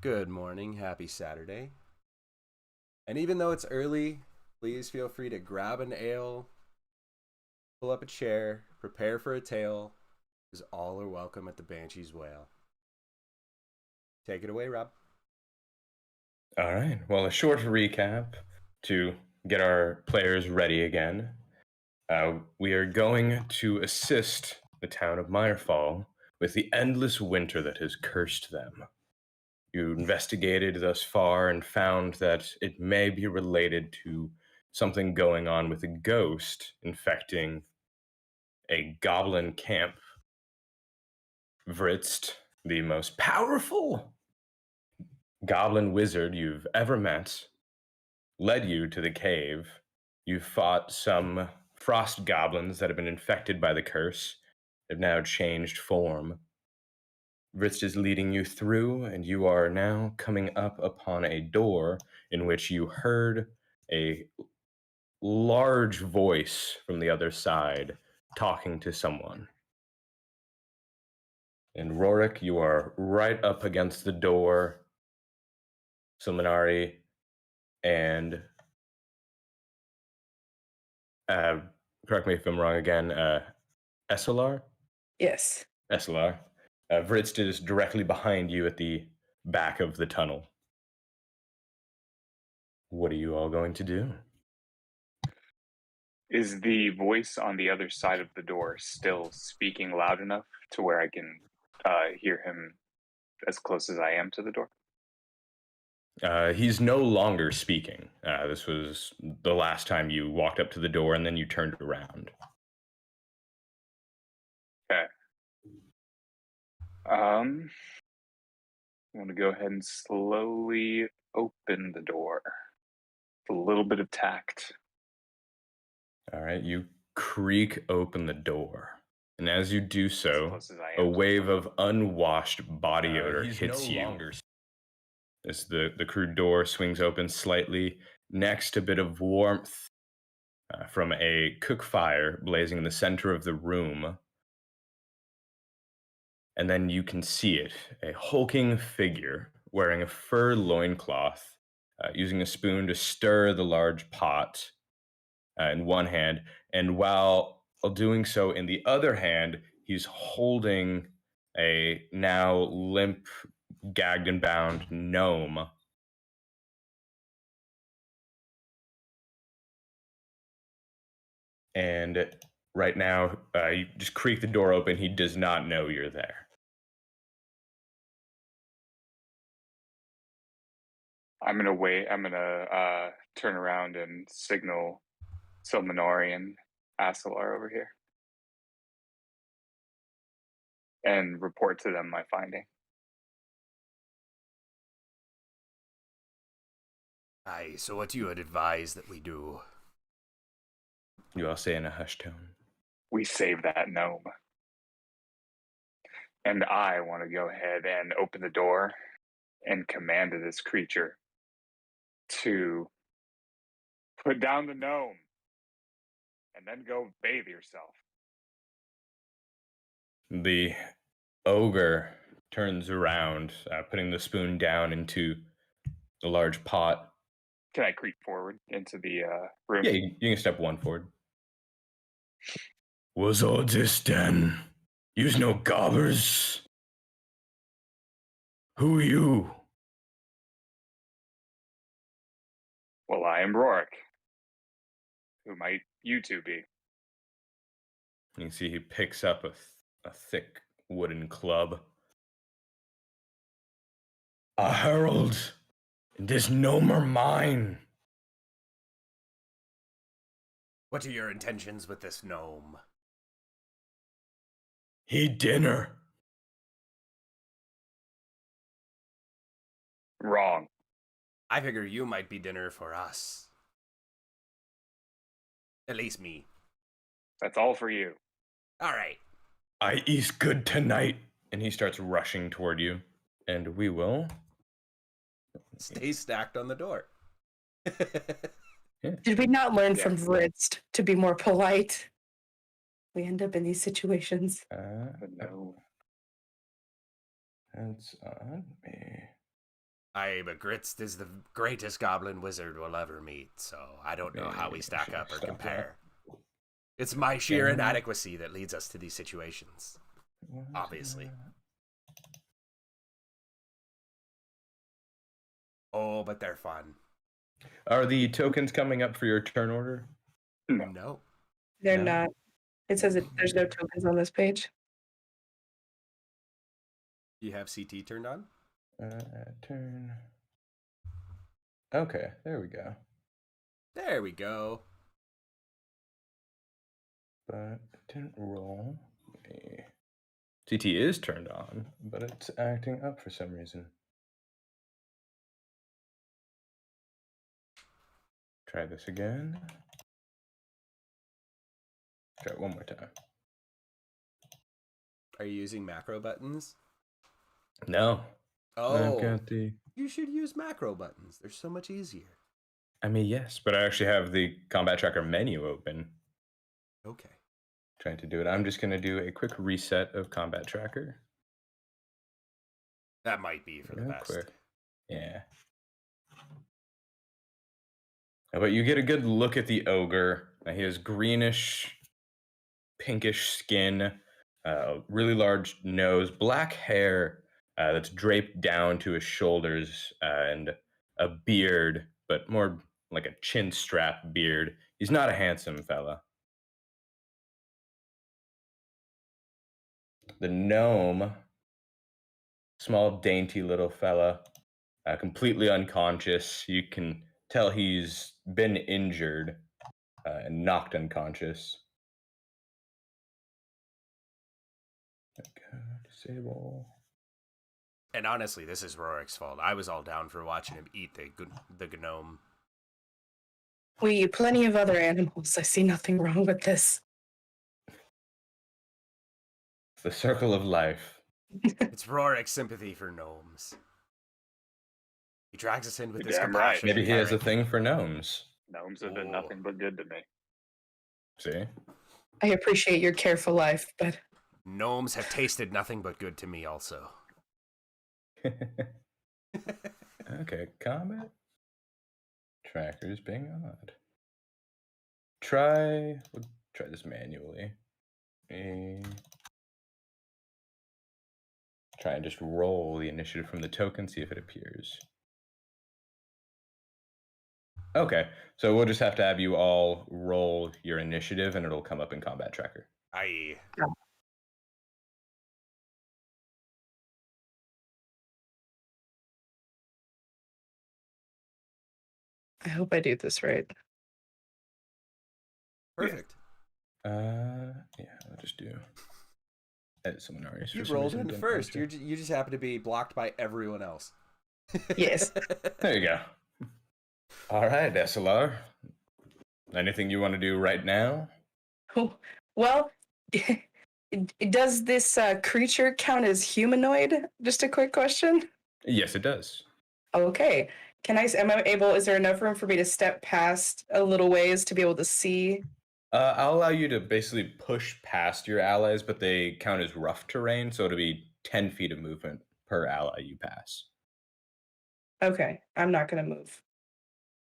Good morning, happy Saturday. And even though it's early, please feel free to grab an ale, pull up a chair, prepare for a tale, because all are welcome at the Banshee's Wail. Take it away, Rob. All right. Well, a short recap to get our players ready again. We are going to assist the town of Mirefall with the endless winter that has cursed them. You investigated thus far and found that it may be related to something going on with a ghost infecting a goblin camp. Vritzt, the most powerful goblin wizard you've ever met, led you to the cave. You fought some frost goblins that have been infected by the curse. They've now changed form. Vritz is leading you through, and you are now coming up upon a door in which you heard a large voice from the other side talking to someone. And Rorik, you are right up against the door. Silmanari and uh, correct me if I'm wrong again, Esselar? Yes. Esselar. Vritz is directly behind you at the back of the tunnel. What are you all going to do? Is the voice on the other side of the door still speaking loud enough to where I can hear him as close as I am to the door? He's no longer speaking. This was the last time you walked up to the door and then you turned around. Okay. I want to go ahead and slowly open the door. A little bit of tact. All right, you creak open the door. And as you do so, As I a am wave of unwashed body odor He's hits no you. longer- As the crude door swings open slightly, next a bit of warmth from a cook fire blazing in the center of the room. And then you can see it, a hulking figure wearing a fur loincloth, using a spoon to stir the large pot in one hand. And while doing so in the other hand, he's holding a now limp, gagged and bound gnome. And right now, you just creak the door open. He does not know you're there. I'm gonna wait. I'm gonna turn around and signal Silmanori and Asalar over here, and report to them my finding. Aye, so what you would advise that we do? You all say in a hushed tone. We save that gnome. And I want to go ahead and open the door and command this creature to put down the gnome and then go bathe yourself. The ogre turns around, putting the spoon down into the large pot. Can I creep forward into the room? Yeah, you can step one forward. Was all this then? You's no gobbers? Who you? Well, I am Rorik. Who might you two be? You can see he picks up a thick wooden club. A herald, and this gnome are mine. What are your intentions with this gnome? He dinner. Wrong. I figure you might be dinner for us. At least me. That's all for you. All right. I eat good tonight. And he starts rushing toward you. And we will Stay stacked on the door. Did we not learn from Yes. Vritz to be more polite? We end up in these situations. No. That's on me. but Gritz is the greatest goblin wizard we'll ever meet, so I don't know how we stack up or compare. It's my sheer inadequacy that leads us to these situations. Obviously. Oh, but they're fun. Are the tokens coming up for your turn order? No. They're No? not. It says there's no tokens on this page. You have CT turned on? Turn. Okay, there we go. There we go. But it didn't roll. CT is turned on, but it's acting up for some reason. Try this again. Try it one more time. Are you using macro buttons? No. Oh, I've got the... you should use macro buttons. They're so much easier. I mean, yes, but I actually have the combat tracker menu open. Okay. Trying to do it. I'm just going to do a quick reset of combat tracker. That might be for the Real best. quick. Yeah. But you get a good look at the ogre. He has greenish, pinkish skin, really large nose, black hair that's draped down to his shoulders, and a beard, but more like a chin strap beard. He's not a handsome fella. The gnome, small, dainty little fella, completely unconscious. You can tell he's been injured and knocked unconscious. Okay, disable. And honestly, this is Rorik's fault. I was all down for watching him eat the gnome. We eat plenty of other animals. I see nothing wrong with this. It's the circle of life. It's Rorik's sympathy for gnomes. He drags us in with You're this damn right. compassion. Maybe he has a thing for gnomes. Gnomes have been nothing but good to me. See? I appreciate your careful life, but Gnomes have tasted nothing but good to me also. Okay, combat trackers being odd. We'll try this manually. Try and just roll the initiative from the token, see if it appears. Okay, so we'll just have to have you all roll your initiative and it'll come up in combat tracker. Aye. I hope I do this right. Perfect. Yeah, I'll just do edit summonaries. You rolled in first. You just happen to be blocked by everyone else. Yes. There you go. All right, SLR. Anything you want to do right now? Well, does this creature count as humanoid? Just a quick question. Yes, it does. Okay. Is there enough room for me to step past a little ways to be able to see? I'll allow you to basically push past your allies, but they count as rough terrain, so it'll be 10 feet of movement per ally you pass. Okay. I'm not going to move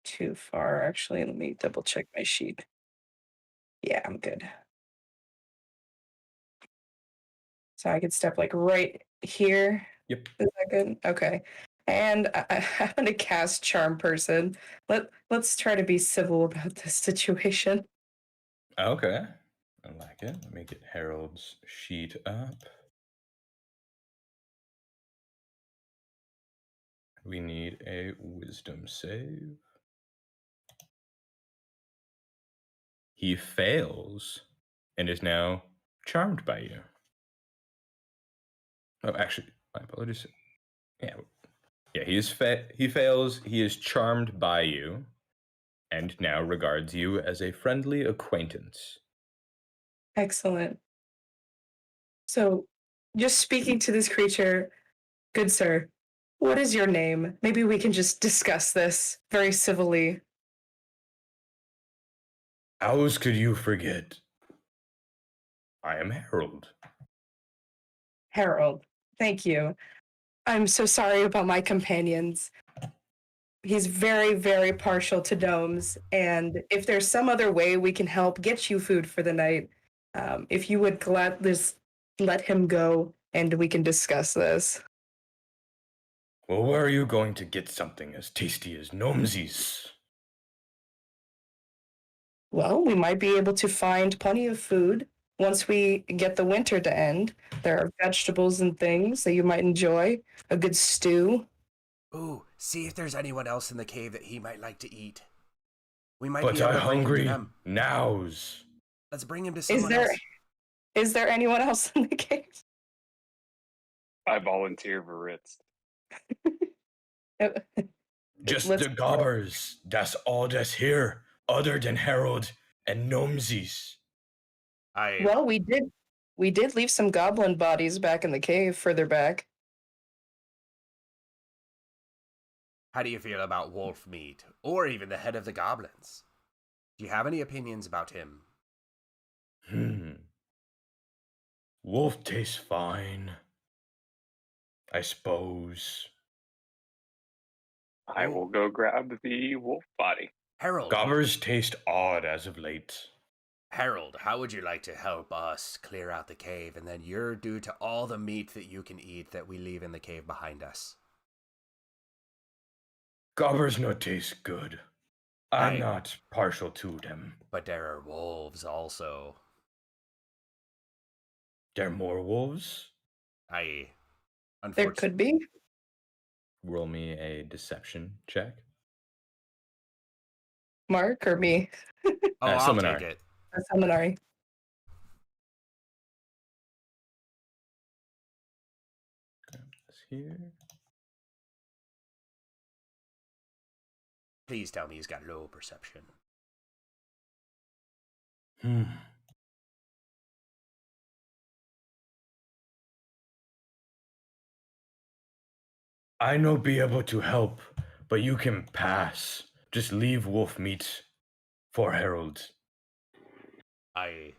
too far, actually. Let me double check my sheet. Yeah, I'm good. So I could step like right here. Yep. Is that good? Okay. And I happen to cast Charm Person. Let's try to be civil about this situation. Okay. I like it. Let me get Harold's sheet up. We need a wisdom save. He fails and is now charmed by you. Oh, actually, my apologies. Yeah, he fails. He is charmed by you and now regards you as a friendly acquaintance. Excellent. So, just speaking to this creature, good sir, what is your name? Maybe we can just discuss this very civilly. How could you forget? I am Harold. Harold, thank you. I'm so sorry about my companions. he's very, very partial to gnomes. And if there's some other way we can help get you food for the night, if you would just let him go and we can discuss this. Well, where are you going to get something as tasty as gnomesies? Well, we might be able to find plenty of food once we get the winter to end. There are vegetables and things that you might enjoy. A good stew. Ooh, see if there's anyone else in the cave that he might like to eat. We might But be able I to bring him to hungry them. nows. Let's bring him to Is someone there else. is there anyone else in the cave? I volunteer for Ritz. Just Let's- the gobbers. That's all that's here, other than Harold and gnomesies. Well, we did leave some goblin bodies back in the cave further back. How do you feel about wolf meat, or even the head of the goblins? Do you have any opinions about him? Wolf tastes fine, I suppose. I will go grab the wolf body. Harold, Gobbers taste odd as of late. Harold, how would you like to help us clear out the cave, and then you're due to all the meat that you can eat that we leave in the cave behind us? Gobbers no taste good. I'm Aye. not partial to them. But there are wolves also. There more wolves? Aye. There could be. Roll me a deception check. Mark or me? Oh, I'll Seminary. take it. A seminary. This here. Please tell me he's got low perception. I no be able to help, but you can pass. Just leave wolf meat for Harold. Aye.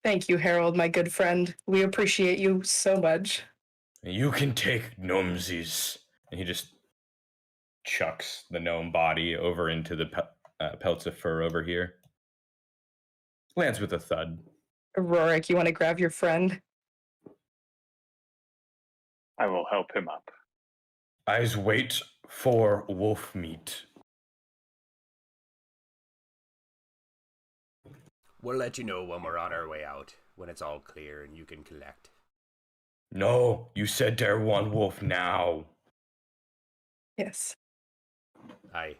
Thank you, Harold, my good friend. We appreciate you so much. You can take gnomesies. And he just chucks the gnome body over into the pelts of fur over here. Lands with a thud. Rorik, you want to grab your friend? I will help him up. Eyes wait for wolf meat. We'll let you know when we're on our way out, when it's all clear and you can collect. No, you said there one wolf now. Yes. Aye.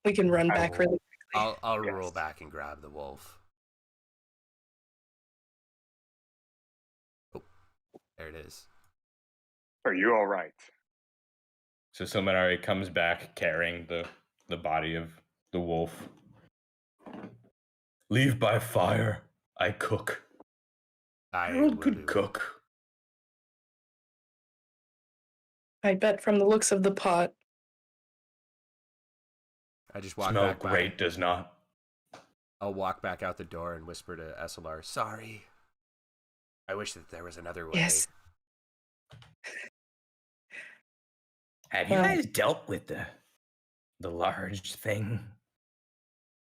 We can run back really quickly. I'll Yes. roll back and grab the wolf. Oh, there it is. Are you all right? So Silmanari comes back carrying the body of the wolf. Leave by fire. I cook. I Harold will could do. cook. I bet from the looks of the pot. I just walk Smell back by. great, does not. I'll walk back out the door and whisper to SLR, sorry. I wish that there was another way. Yes. Have you guys dealt with the large thing?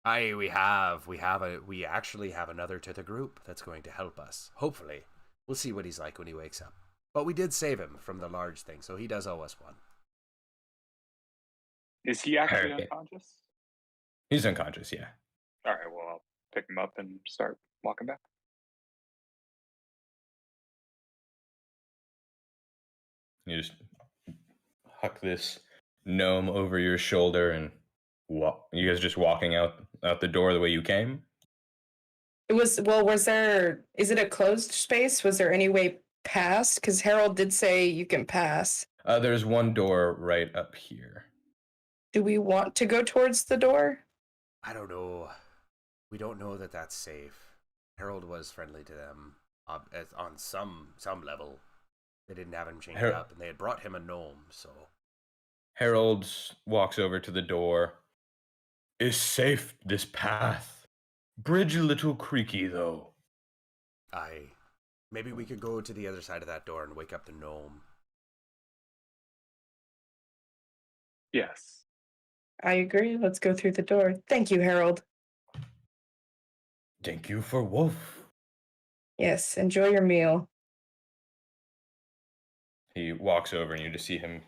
Aye, we have. We actually have another to the group that's going to help us. Hopefully. We'll see what he's like when he wakes up. But we did save him from the large thing, so he does owe us one. Is he actually Perfect. unconscious? He's unconscious, yeah. All right, well, I'll pick him up and start walking back. You just huck this gnome over your shoulder and walk. You guys just walking out the door the way you came? Was there, is it a closed space? Was there any way past? Because Harold did say you can pass. There's one door right up here. Do we want to go towards the door? I don't know. We don't know that that's safe. Harold was friendly to them on some level. They didn't have him chained up, and they had brought him a gnome, so... Harold walks over to the door. Is safe this path. Bridge a little creaky, though. Aye. Maybe we could go to the other side of that door and wake up the gnome. Yes. I agree. Let's go through the door. Thank you, Harold. Thank you for Wolf. Yes, enjoy your meal. He walks over and you just see him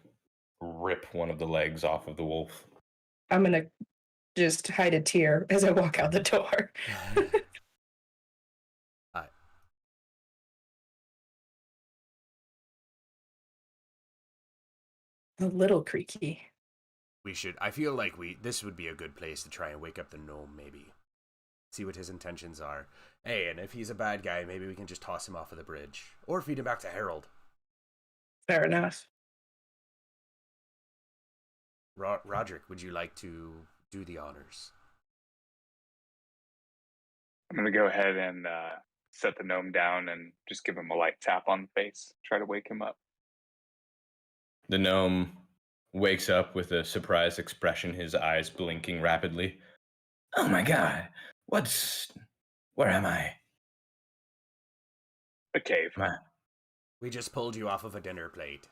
rip one of the legs off of the wolf. I'm gonna just hide a tear as I walk out the door. I, A little creaky. I feel like this would be a good place to try and wake up the gnome, maybe. See what his intentions are. Hey, and if he's a bad guy, maybe we can just toss him off of the bridge. Or feed him back to Harold. Fair enough. Roderick, would you like to do the honors? I'm going to go ahead and set the gnome down and just give him a light tap on the face. Try to wake him up. The gnome wakes up with a surprised expression, his eyes blinking rapidly. Oh my god, where am I? The cave. We just pulled you off of a dinner plate.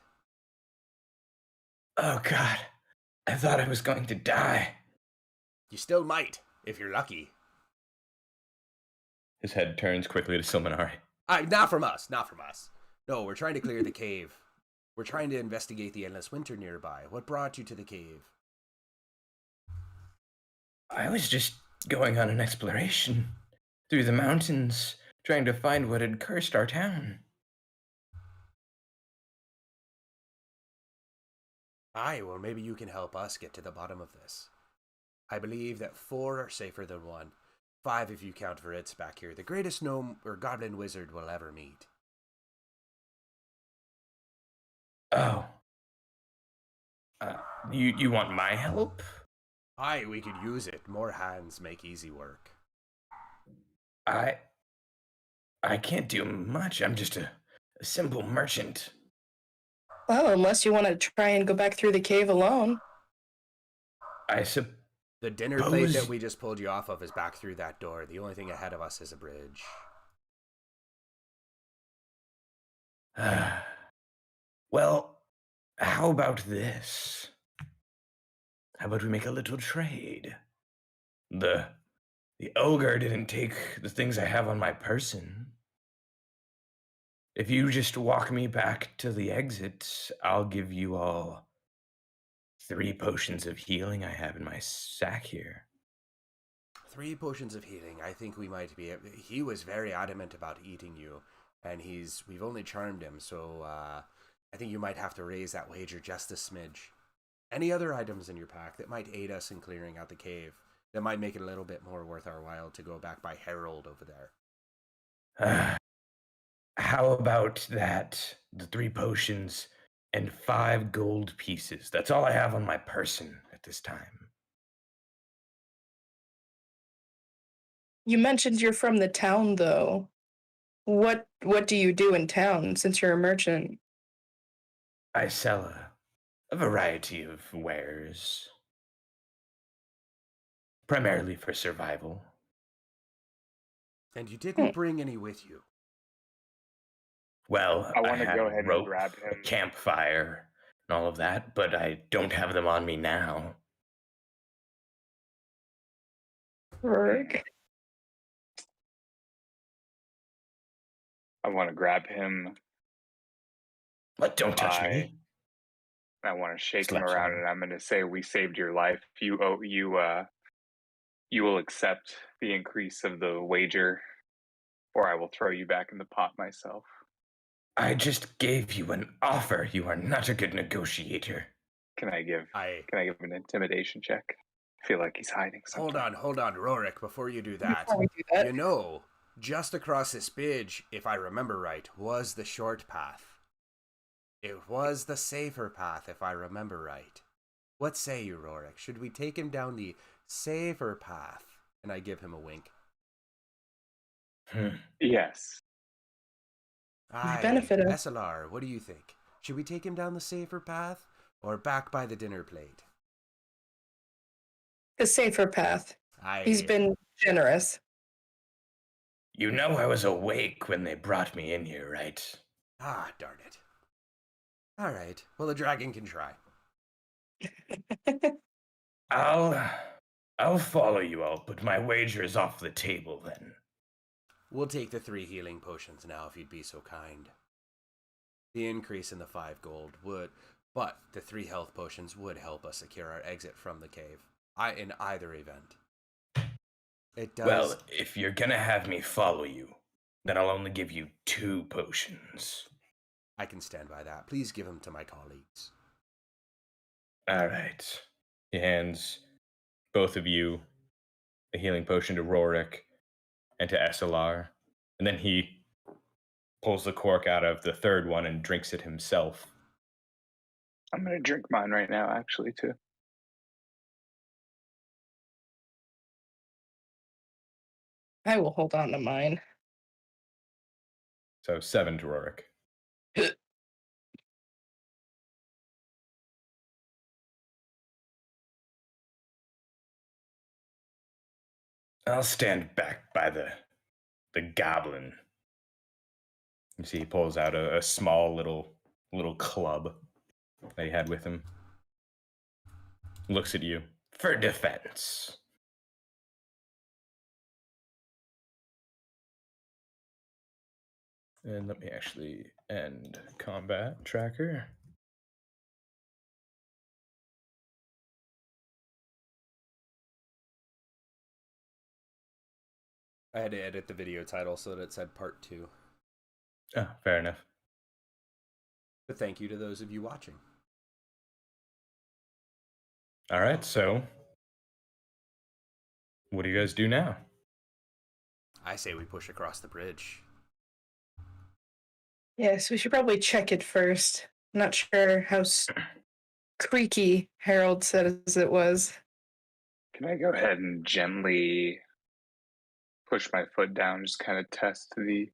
Oh god, I thought I was going to die. You still might, if you're lucky. His head turns quickly to Silmanari. Not from us. No, we're trying to clear the cave. We're trying to investigate the endless winter nearby. What brought you to the cave? I was just going on an exploration through the mountains, trying to find what had cursed our town. Aye, well, maybe you can help us get to the bottom of this. I believe that 4 are safer than 1. 5 if you count Veritz back here, the greatest gnome or goblin wizard we'll ever meet. Oh. You want my help? Aye, we could use it. More hands make easy work. I can't do much. I'm just a simple merchant. Well, unless you want to try and go back through the cave alone. The dinner plate that we just pulled you off of is back through that door. The only thing ahead of us is a bridge. Well, how about this? How about we make a little trade? The ogre didn't take the things I have on my person. If you just walk me back to the exit, I'll give you all 3 potions of healing I have in my sack here. 3 potions of healing. I think we might be. He was very adamant about eating you, and we've only charmed him. So I think you might have to raise that wager just a smidge. Any other items in your pack that might aid us in clearing out the cave? That might make it a little bit more worth our while to go back by Harold over there. How about that? The 3 potions and 5 gold pieces. That's all I have on my person at this time. You mentioned you're from the town, though. What do you do in town since you're a merchant? I sell a variety of wares, primarily for survival. And you didn't bring any with you. Well, I want to had go ahead rope, and grab a him. campfire, and all of that, but I don't have them on me now. Rourke. I want to grab him. What? Don't touch me. I want to shake him Slaps around, him. and I'm going to say, "We saved your life. You will accept the increase of the wager, or I will throw you back in the pot myself." I just gave you an offer. You are not a good negotiator. Can I give an intimidation check? I feel like he's hiding something. Hold on, Rorik, before you do that. Before we do that. You know, just across this bridge, if I remember right, was the short path. It was the safer path, if I remember right. What say you, Rorik? Should we take him down the safer path? And I give him a wink. Yes. Aye, benefit of- SLR, what do you think? Should we take him down the safer path or back by the dinner plate? The safer path. Aye. He's been generous. You know I was awake when they brought me in here, right? Ah, darn it. All right. Well, the dragon can try. I'll follow you. I'll put my wagers off the table then. We'll take the 3 healing potions now, if you'd be so kind. The increase in the 5 gold would, but the 3 health potions would help us secure our exit from the cave. In either event. It does. Well, if you're gonna have me follow you, then I'll only give you 2 potions. I can stand by that. Please give them to my colleagues. All right. He hands both of you a healing potion to Rorik and to SLR, and then he pulls the cork out of the third one and drinks it himself. I'm going to drink mine right now, actually, too. I will hold on to mine. So 7 to Rorik. I'll stand back by the goblin. You see, he pulls out a small little club that he had with him. Looks at you for defense. And let me actually end combat tracker. I had to edit the video title so that it said part 2. Oh, fair enough. But thank you to those of you watching. All right, so what do you guys do now? I say we push across the bridge. Yes, we should probably check it first. I'm not sure how creaky Harold said as it was. Can I go ahead and gently push my foot down, just kind of test the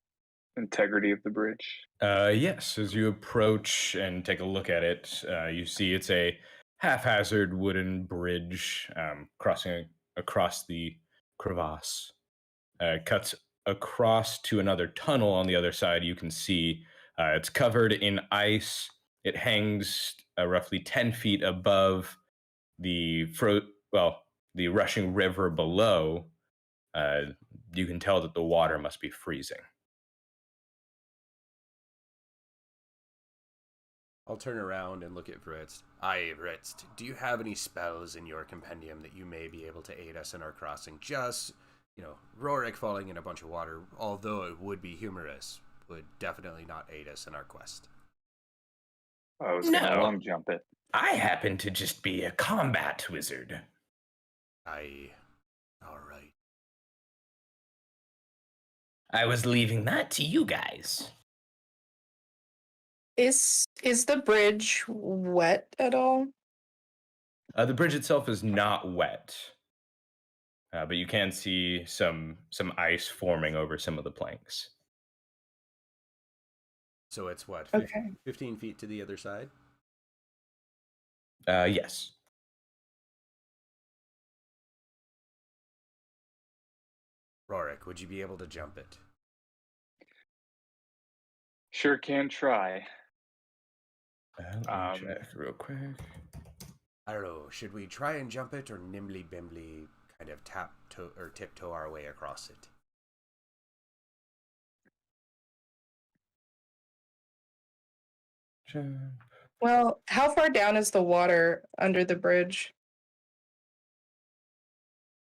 integrity of the bridge? Yes, as you approach and take a look at it, you see it's a haphazard wooden bridge crossing across the crevasse. It cuts across to another tunnel on the other side. You can see it's covered in ice. It hangs roughly 10 feet above the the rushing river below. You can tell that the water must be freezing. I'll turn around and look at Vritz. Aye, Vritz, do you have any spells in your compendium that you may be able to aid us in our crossing? Just, Rorik falling in a bunch of water, although it would be humorous, would definitely not aid us in our quest. I was going to No. long jump it. I happen to just be a combat wizard. Aye. All right. I was leaving that to you guys. Is the bridge wet at all? The bridge itself is not wet, but you can see some ice forming over some of the planks. So it's what? Okay. 15 feet to the other side? Yes. Rorik, would you be able to jump it? Sure can try. Let me check real quick. I don't know. Should we try and jump it or nimbly bimbly kind of tiptoe our way across it? Jump. Well, how far down is the water under the bridge?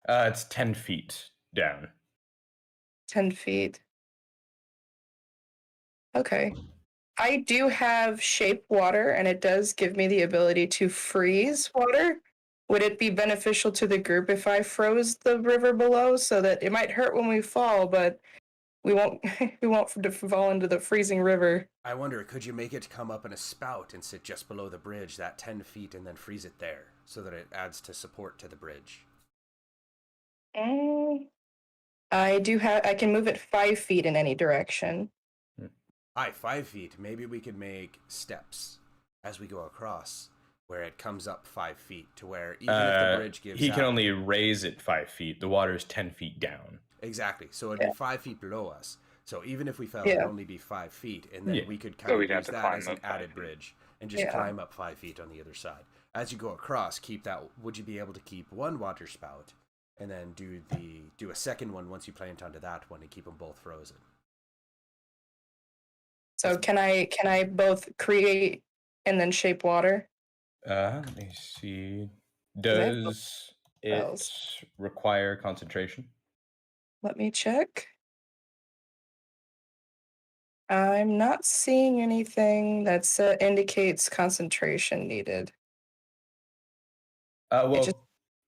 It's 10 feet down. 10 feet. Okay. I do have shape water, and it does give me the ability to freeze water. Would it be beneficial to the group if I froze the river below so that it might hurt when we fall, but we won't fall into the freezing river? I wonder, could you make it come up in a spout and sit just below the bridge, that 10 feet, and then freeze it there so that it adds to support to the bridge? I can move it 5 feet in any direction. Aye, 5 feet. Maybe we could make steps as we go across where it comes up 5 feet to where even if the bridge gives he can out, only raise it 5 feet. The water is 10 feet down. Exactly. So it'd be 5 feet below us. So even if we fell, Yeah. it'd only be 5 feet, and then we could kind So of we'd have use to that climb as an up 5 added feet. bridge and just climb up 5 feet on the other side. as you go across, keep that. Would you be able to keep one water spout and then do a second one once you plant onto that one and keep them both frozen? So can I both create and then shape water? Let me see. I have Does it spells. require concentration? Let me check. I'm not seeing anything that indicates concentration needed. Well, just-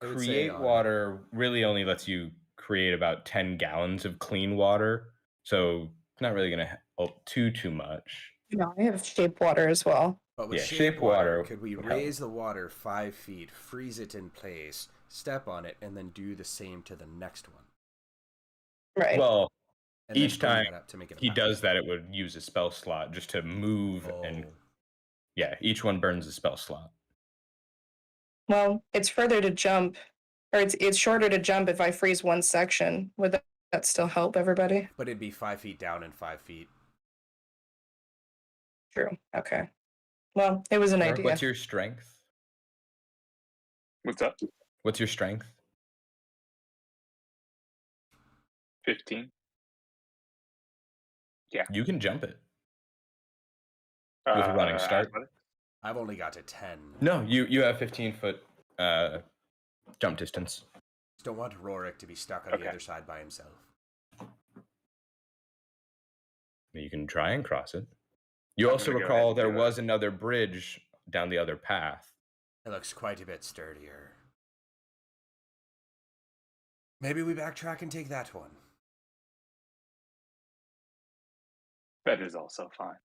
It would say create on- water really only lets you create about 10 gallons of clean water, so it's not really going to help too much. No, I have shape water as well. But with Yeah, shape water, water could we would help. raise the water 5 feet, freeze it in place, step on it, and then do the same to the next one? Right. Well, And then each bring time that up to make it a he map. does that, it would use a spell slot just to move, and yeah, each one burns a spell slot. Well, it's further to jump, or it's shorter to jump if I freeze one section. Would that still help everybody? But it'd be 5 feet down and 5 feet. True. Okay. Well, it was an Mark, idea. what's your strength? What's up? What's your strength? 15. You can jump it with a running start. Athletics? I've only got to 10. No, you have 15-foot jump distance. Just don't want Rorik to be stuck on the Okay. other side by himself. You can try and cross it. You I'm also gonna go recall ahead and there do it. was another bridge down the other path. It looks quite a bit sturdier. Maybe we backtrack and take that one. That is also fine.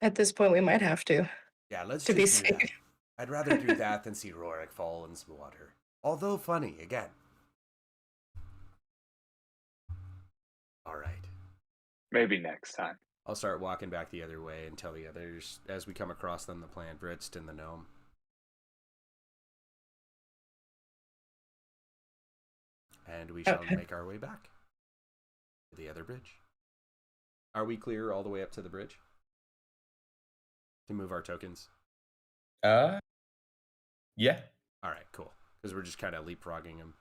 At this point, we might have to. Yeah, let's To be just do that. safe. I'd rather do that than see Rorik fall in some water. Although funny, again. Alright. Maybe next time. I'll start walking back the other way and tell the others, as we come across them, the plan Vritst and the gnome. And we shall make our way back to the other bridge. Are we clear all the way up to the bridge? To move our tokens? Yeah. Alright, cool. Because we're just kind of leapfrogging them.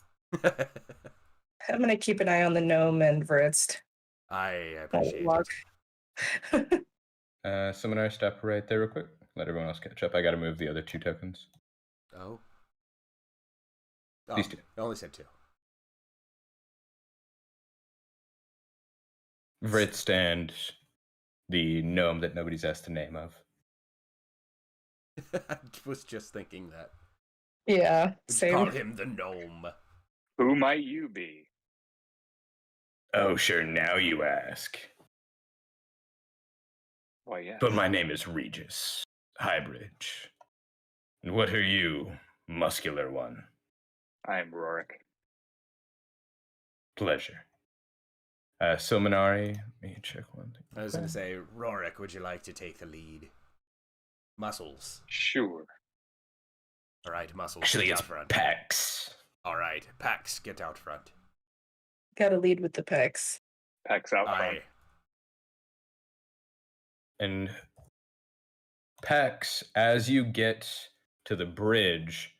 I'm gonna keep an eye on the gnome and Vritst. I appreciate Walk. it. Seminar, step right there real quick. Let everyone else catch up. I got to move the other 2 tokens. Oh. These 2. I only said 2. Vritst and the gnome that nobody's asked the name of. I was just thinking that. Yeah, Let's same. call him the gnome. Who might you be? Oh, sure, now you ask. Why, yeah. But my name is Regis Highbridge. And what are you, muscular one? I am Rorik. Pleasure. Silmanari, let me check one thing. I was going to say, Rorik, would you like to take the lead? Muscles. Sure. All right, Muscles. Actually, get it's out front. Pax. All right, Pax, get out front. Gotta lead with the pecs. Pax out front. Aye. And Pax, as you get to the bridge,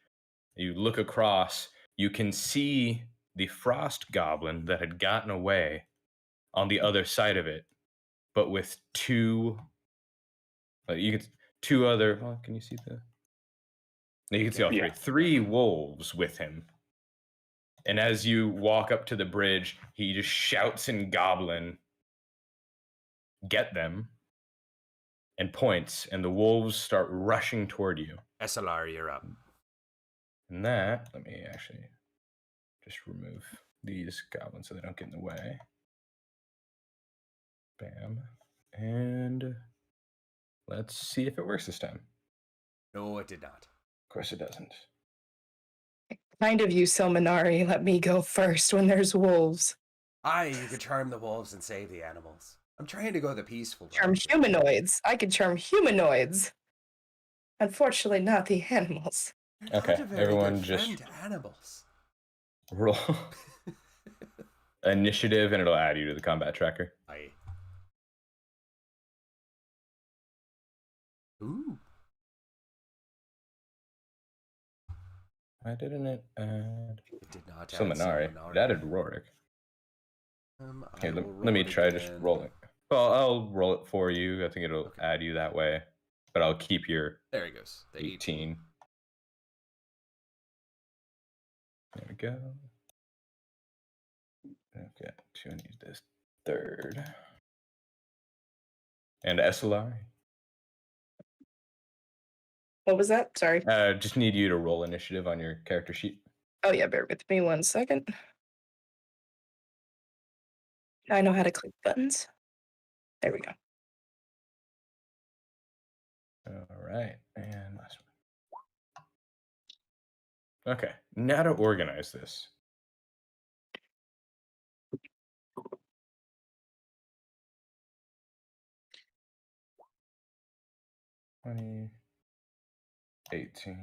you look across, you can see the frost goblin that had gotten away on the other side of it, but with 2. You get 2 other. Well, can you see the? No, you can see all 3. Yeah. 3 wolves with him. And as you walk up to the bridge, he just shouts in Goblin, "Get them!" and points, and the wolves start rushing toward you. SLR, you're up. And that, let me actually just remove these goblins so they don't get in the way. Bam. And let's see if it works this time. No, it did not. Of course it doesn't. Kind of you, Silmanari. Let me go first when there's wolves. Aye, you could charm the wolves and save the animals. I'm trying to go the peaceful Charm route. humanoids. I could charm humanoids. Unfortunately, not the animals. You're not Okay, a very everyone good just- friend to animals. Roll initiative, and it'll add you to the combat tracker. Aye. Ooh. Why didn't it add It did not add Silmanari? It Silmanari. added Rorik. It did not add Silmanari. It Silmanari. added Rorik. I Okay, will let me roll it try just again. rolling. Well, I'll roll it for you. I think it'll Okay. add you that way. But I'll keep your There he goes. The 18. There we go. Okay, so I need this third. And SLR. What was that? Sorry. Just need you to roll initiative on your character sheet. Oh yeah, bear with me 1 second. I know how to click buttons. There we go. All right, and last one. Okay, now to organize this. $20, 18.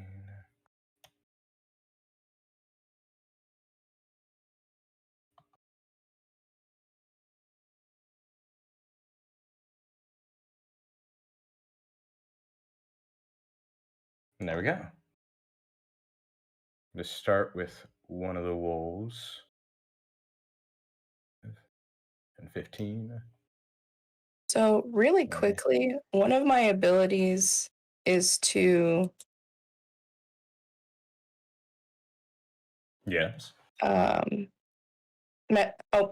And there we go. Let's start with one of the wolves. And 15. So really 20. quickly, one of my abilities is to Yes.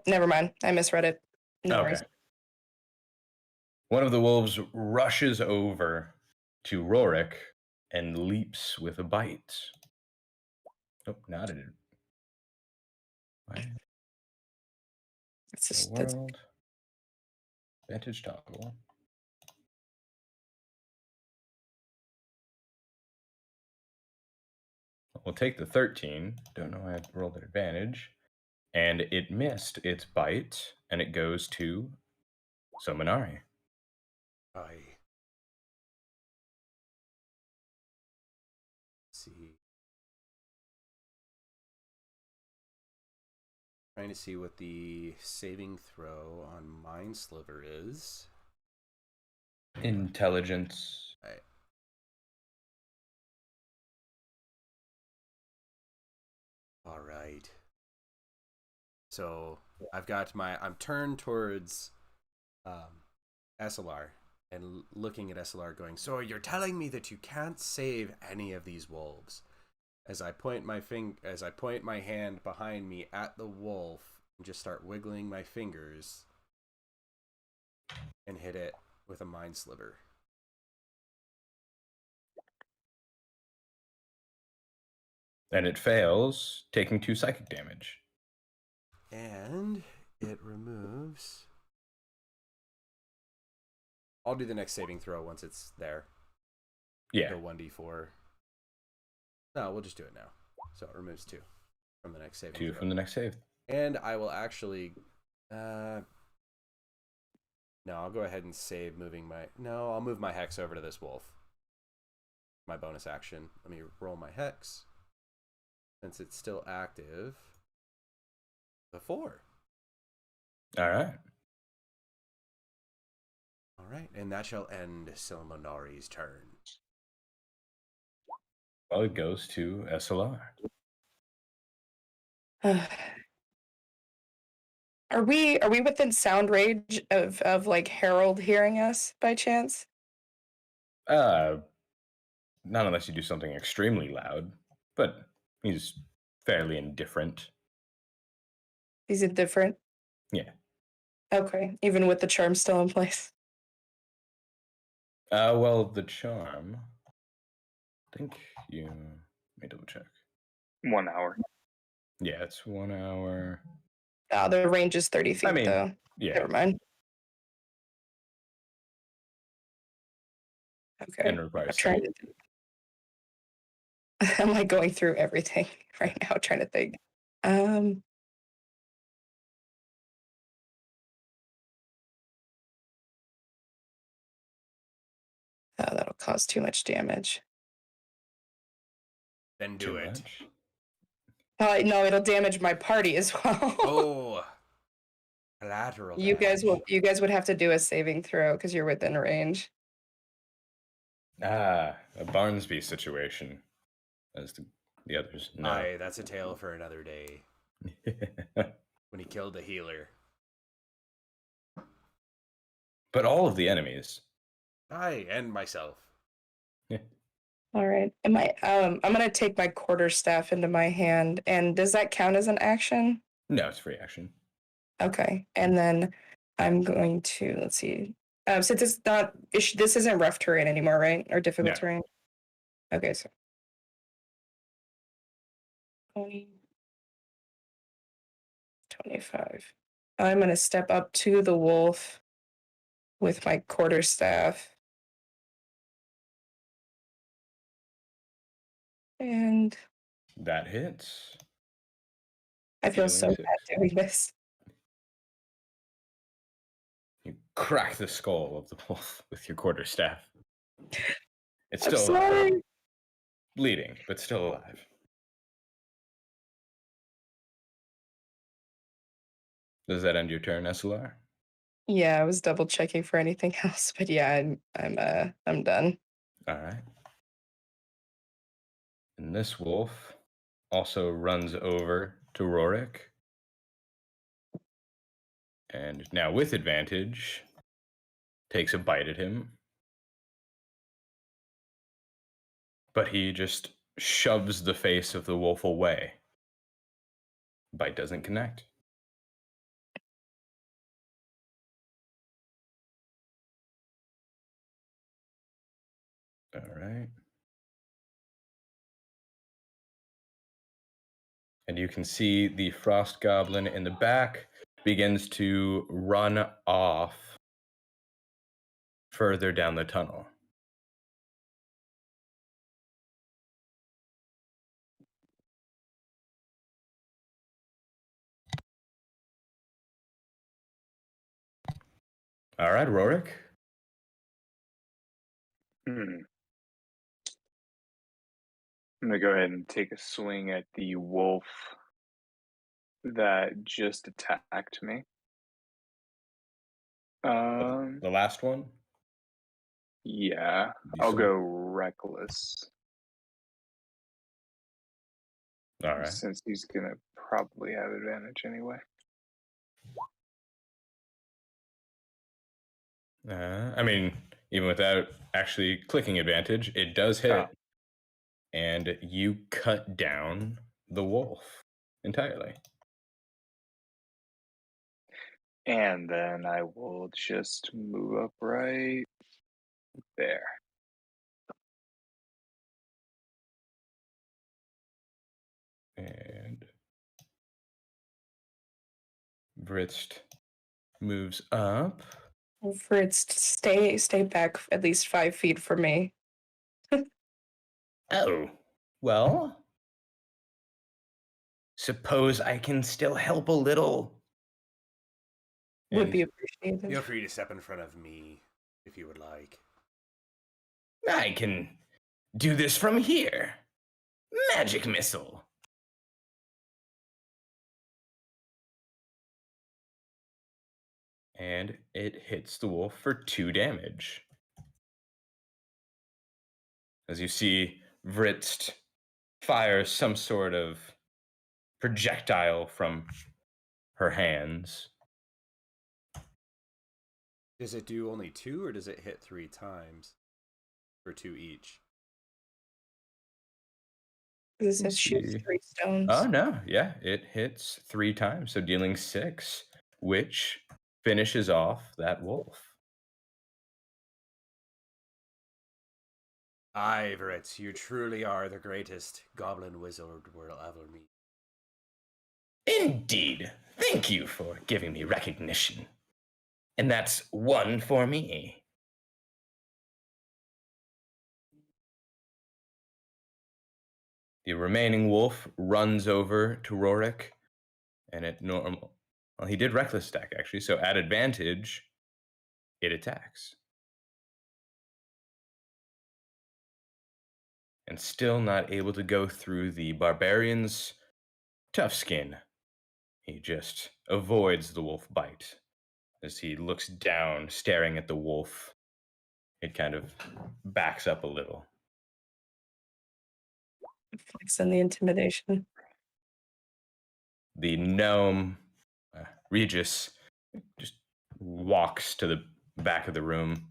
never mind. I misread it. No Okay. worries. One of the wolves rushes over to Rorik and leaps with a bite. Oh, not it. Why It's the just that's world? Vantage toggle. We'll take the 13. Don't know why I rolled an advantage. And it missed its bite, and it goes to Silmanari. I see. Trying to see what the saving throw on Mind Sliver is. Intelligence. Right. All right. So I've got I'm turned towards SLR and looking at SLR going, so you're telling me that you can't save any of these wolves? As I point my hand behind me at the wolf and just start wiggling my fingers and hit it with a Mind Sliver. And it fails, taking 2 psychic damage. And it removes... I'll do the next saving throw once it's there. Yeah. The 1d4. No, we'll just do it now. So it removes 2 from the next saving 2 throw. from the next save. And I will actually... no, I'll go ahead and save moving my... No, I'll move my Hex over to this wolf. My bonus action. Let me roll my Hex. Since it's still active. The 4. All right. All right, and that shall end Silmanari's turn. Well, it goes to SLR. Are we within sound range of like Harold hearing us by chance? Not unless you do something extremely loud, but he's fairly indifferent. He's indifferent. Yeah. Okay, even with the charm still in place. Well, the charm. I think you. Let me double check. 1 hour. Yeah, it's 1 hour. Oh, the range is 30 feet, I mean, though. yeah. Never mind. Okay. And requires I'm trying sight. to. I'm like going through everything right now, trying to think. Oh, that'll cause too much damage. Then do Too it. much? No, it'll damage my party as well. Oh, collateral You damage. you guys would have to do a saving throw because you're within range. A Barnsby situation. That's the The others, no. Aye, that's a tale for another day. When he killed the healer. But all of the enemies. Aye, and myself. All right. I'm gonna take my quarterstaff into my hand, and does that count as an action? No, it's free action. Okay. And then I'm going to let's see. Since it's not this isn't rough terrain anymore, right? Or difficult No. terrain. Okay, so 20, 25. I'm gonna step up to the wolf with my quarterstaff. And That hits. I feel Dealing so 6. bad doing this. You crack the skull of the wolf with your quarterstaff. It's I'm still alive. sorry. Bleeding, but still alive. Does that end your turn, SLR? Yeah, I was double checking for anything else, but yeah, I'm done. All right. And this wolf also runs over to Rorik. And now with advantage, takes a bite at him. But he just shoves the face of the wolf away. Bite doesn't connect. All right. And you can see the frost goblin in the back begins to run off further down the tunnel. All right, Rorik. I'm gonna go ahead and take a swing at the wolf that just attacked me. The last one? Yeah, I'll go reckless. All right. Since he's gonna probably have advantage anyway. I mean, even without actually clicking advantage, it does hit. Oh. And you cut down the wolf entirely. And then I will just move up right there. And Vritst moves up. For it stay back at least 5 feet from me. Oh, well, suppose I can still help a little. Would And be appreciated. Feel free to step in front of me if you would like. I can do this from here. Magic missile. And it hits the wolf for 2 damage. As you see, Vritst fires some sort of projectile from her hands. Does it do only 2 or does it hit 3 times? For 2 each? This says shoots 3 stones. Oh, no. Yeah, it hits 3 times. So dealing 6, which finishes off that wolf. Aye, Vritz, you truly are the greatest goblin wizard we'll ever meet. Indeed. Thank you for giving me recognition. And that's 1 for me. The remaining wolf runs over to Rorik, and at normal, well, he did reckless attack actually, so at advantage, it attacks. And still not able to go through the barbarian's tough skin. He just avoids the wolf bite. As he looks down, staring at the wolf, it kind of backs up a little. Flex and the intimidation. The gnome, Regis, just walks to the back of the room.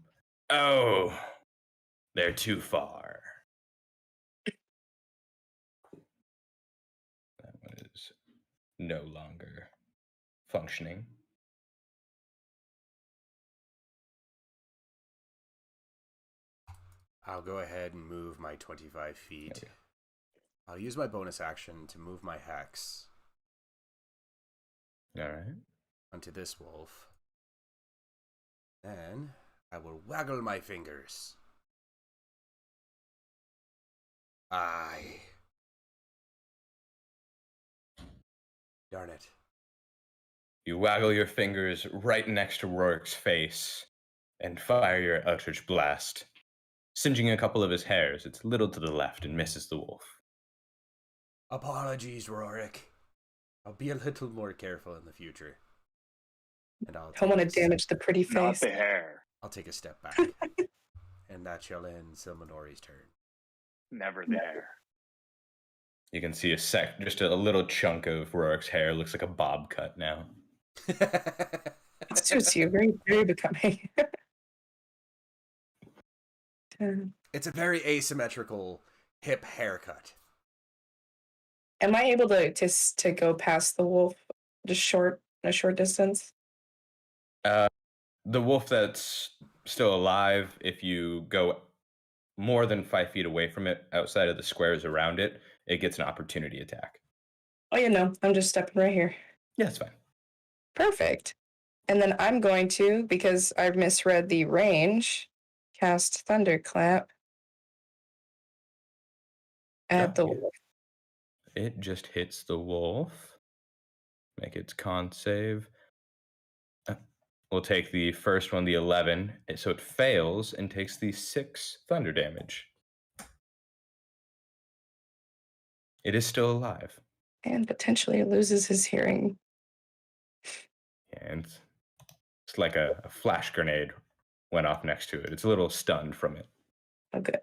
Oh, they're too far. That one is no longer functioning. I'll go ahead and move my 25 feet. Okay. I'll use my bonus action to move my hex All right. onto this wolf. Then I will waggle my fingers. Aye. Darn it. You waggle your fingers right next to Rorik's face and fire your Eldritch Blast, singeing a couple of his hairs. It's a little to the left and misses the wolf. Apologies, Rorik. I'll be a little more careful in the future. And Don't want to damage the pretty Not face. the hair. I'll take a step back. And that shall end Silmanori's turn. Never the hair. You can see just a little chunk of Rorik's hair. Looks like a bob cut now. It suits you. Very, very becoming. It's a very asymmetrical hip haircut. Am I able to go past the wolf just a short distance? The wolf that's still alive, if you go more than 5 feet away from it, outside of the squares around it, it gets an opportunity attack. Oh, yeah, no. I'm just stepping right here. Yeah, that's fine. Perfect. And then I'm going to, because I misread the range, cast Thunderclap at the yeah. wolf. It just hits the wolf. Make its con save. We'll take the first one, the 11. So it fails and takes the 6 thunder damage. It is still alive. And potentially loses his hearing. And it's like a flash grenade went off next to it. It's a little stunned from it. Oh, good.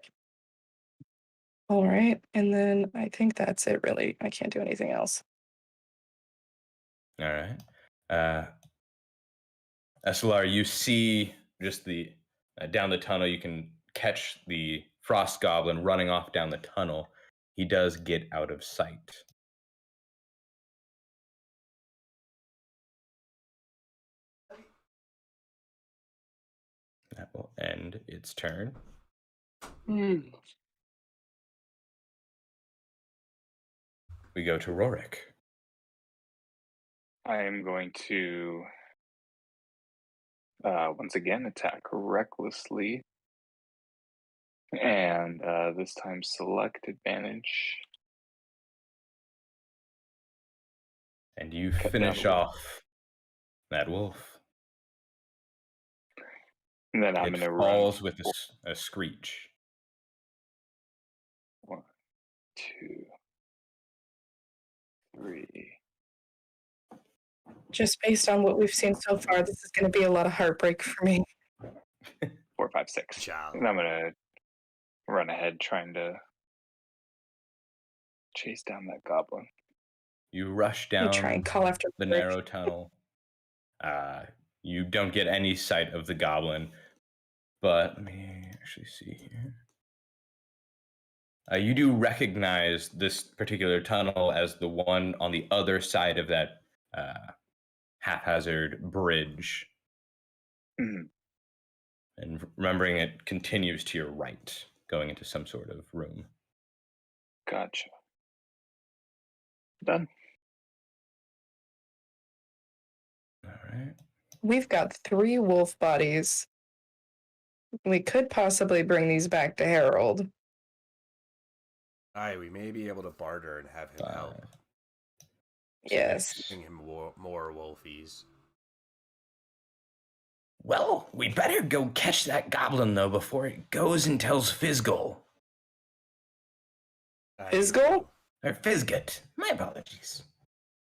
All right. And then I think that's it, really. I can't do anything else. All right. SLR, you see just the down the tunnel. You can catch the frost goblin running off down the tunnel. He does get out of sight. That will end its turn. We go to Rorik. I am going to once again attack recklessly. And this time select advantage. And you Cut finish that off that wolf. And then I'm It going to falls run. with a screech. 1, 2, 3. Just based on what we've seen so far, this is going to be a lot of heartbreak for me. 4, 5, 6. Child. And I'm going to run ahead trying to chase down that goblin. You rush You down try and call after the Rick. narrow tunnel. You don't get any sight of the goblin, but let me actually see here. You do recognize this particular tunnel as the one on the other side of that haphazard bridge. Mhm. And remembering it continues to your right, going into some sort of room. Gotcha. Done. All right. We've got 3 wolf bodies. We could possibly bring these back to Harold. Aye, we may be able to barter and have him help. Yes. Giving him more wolfies. Well, we'd better go catch that goblin, though, before it goes and tells Fizgul. Fizgul? Or Fizgut. My apologies.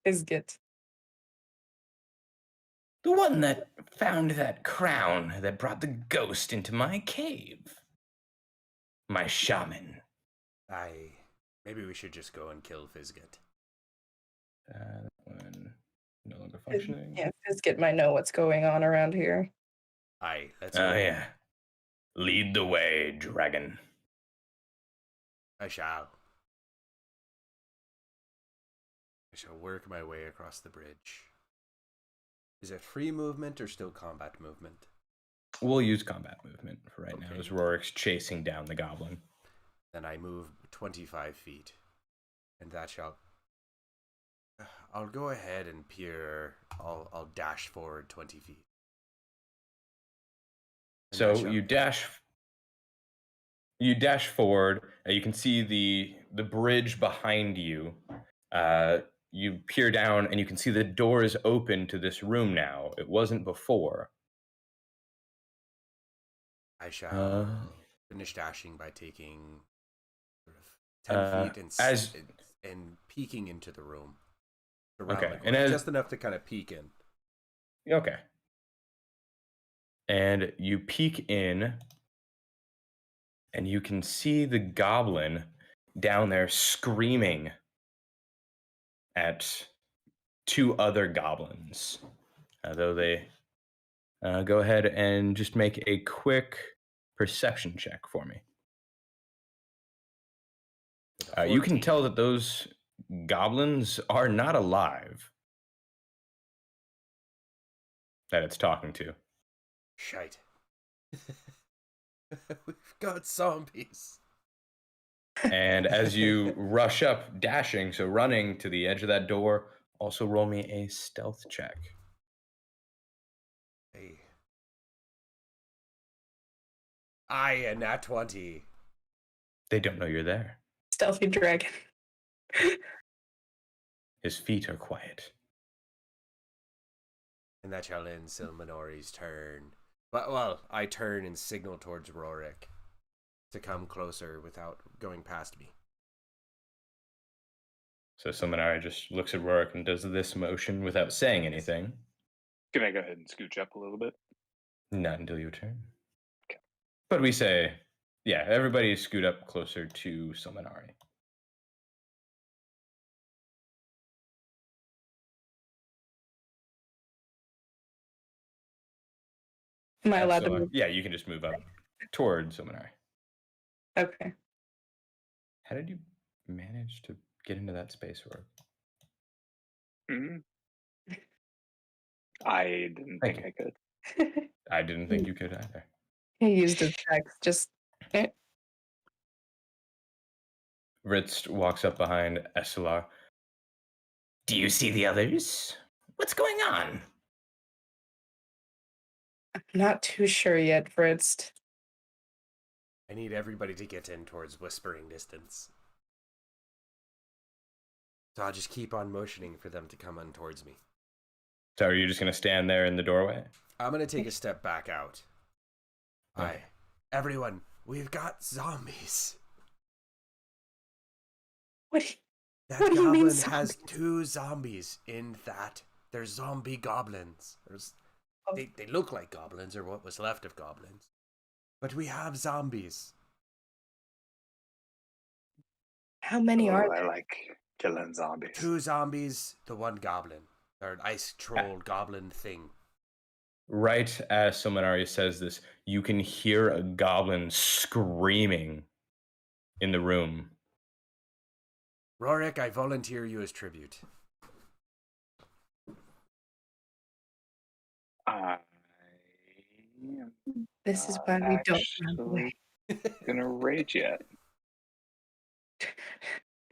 Fizgut. The one that found that crown that brought the ghost into my cave. My shaman. Aye. Maybe we should just go and kill Fizget. That one no longer functioning. Yeah, Fizget might know what's going on around here. Aye, let's Oh, go. yeah. Lead the way, dragon. I shall. I shall work my way across the bridge. Is it free movement or still combat movement? We'll use combat movement for right now Okay. as Rorik's chasing down the goblin. Then I move 25 feet. And that shall... I'll go ahead and peer. I'll dash forward 20 feet. And So that shall- you dash forward. You can see the bridge behind you. You peer down and you can see the door is open to this room now. It wasn't before. I shall finish dashing by taking sort of 10 feet and peeking into the room. Around Okay, the corner, and as- just enough to kind of peek in. Okay. And you peek in, and you can see the goblin down there screaming at two other goblins. Though they go ahead and just make a quick perception check for me. You can 14. tell that those goblins are not alive that it's talking to. Shite. We've got zombies. And as you rush up, dashing, so running to the edge of that door, also roll me a stealth check. Hey. Aye, and nat 20. They don't know you're there. Stealthy dragon. His feet are quiet. And that shall end Silmanori's turn. But, well, I turn and signal towards Rorik to come closer without going past me. So Silmanari just looks at Rorik and does this motion without saying anything. Can I go ahead and scooch up a little bit? Not until your turn. Okay. But we say, yeah, everybody scoot up closer to Silmanari. Am I allowed to move? Yeah, you can just move up toward Silmanari. Okay. How did you manage to get into that space, Rorik? Mm-hmm. I didn't Thank think I could. I didn't think you could either. He used his text. Just Ritz walks up behind Esselar. Do you see the others? What's going on? I'm not too sure yet, Fritz. I need everybody to get in towards whispering distance. So I'll just keep on motioning for them to come in towards me. So are you just going to stand there in the doorway? I'm going to take a step back out. Okay. Aye. Everyone, we've got zombies. What That What do you mean goblin has zombies? 2 zombies in that. They're zombie goblins. Oh. They look like goblins, or what was left of goblins. But we have zombies. How many are I there? like killing zombies. 2 zombies, the 1 goblin. Or an ice troll goblin thing. Right as Silmanari says this, you can hear a goblin screaming in the room. Rorik, I volunteer you as tribute. I am This is why we don't run actually away. gonna rage yet.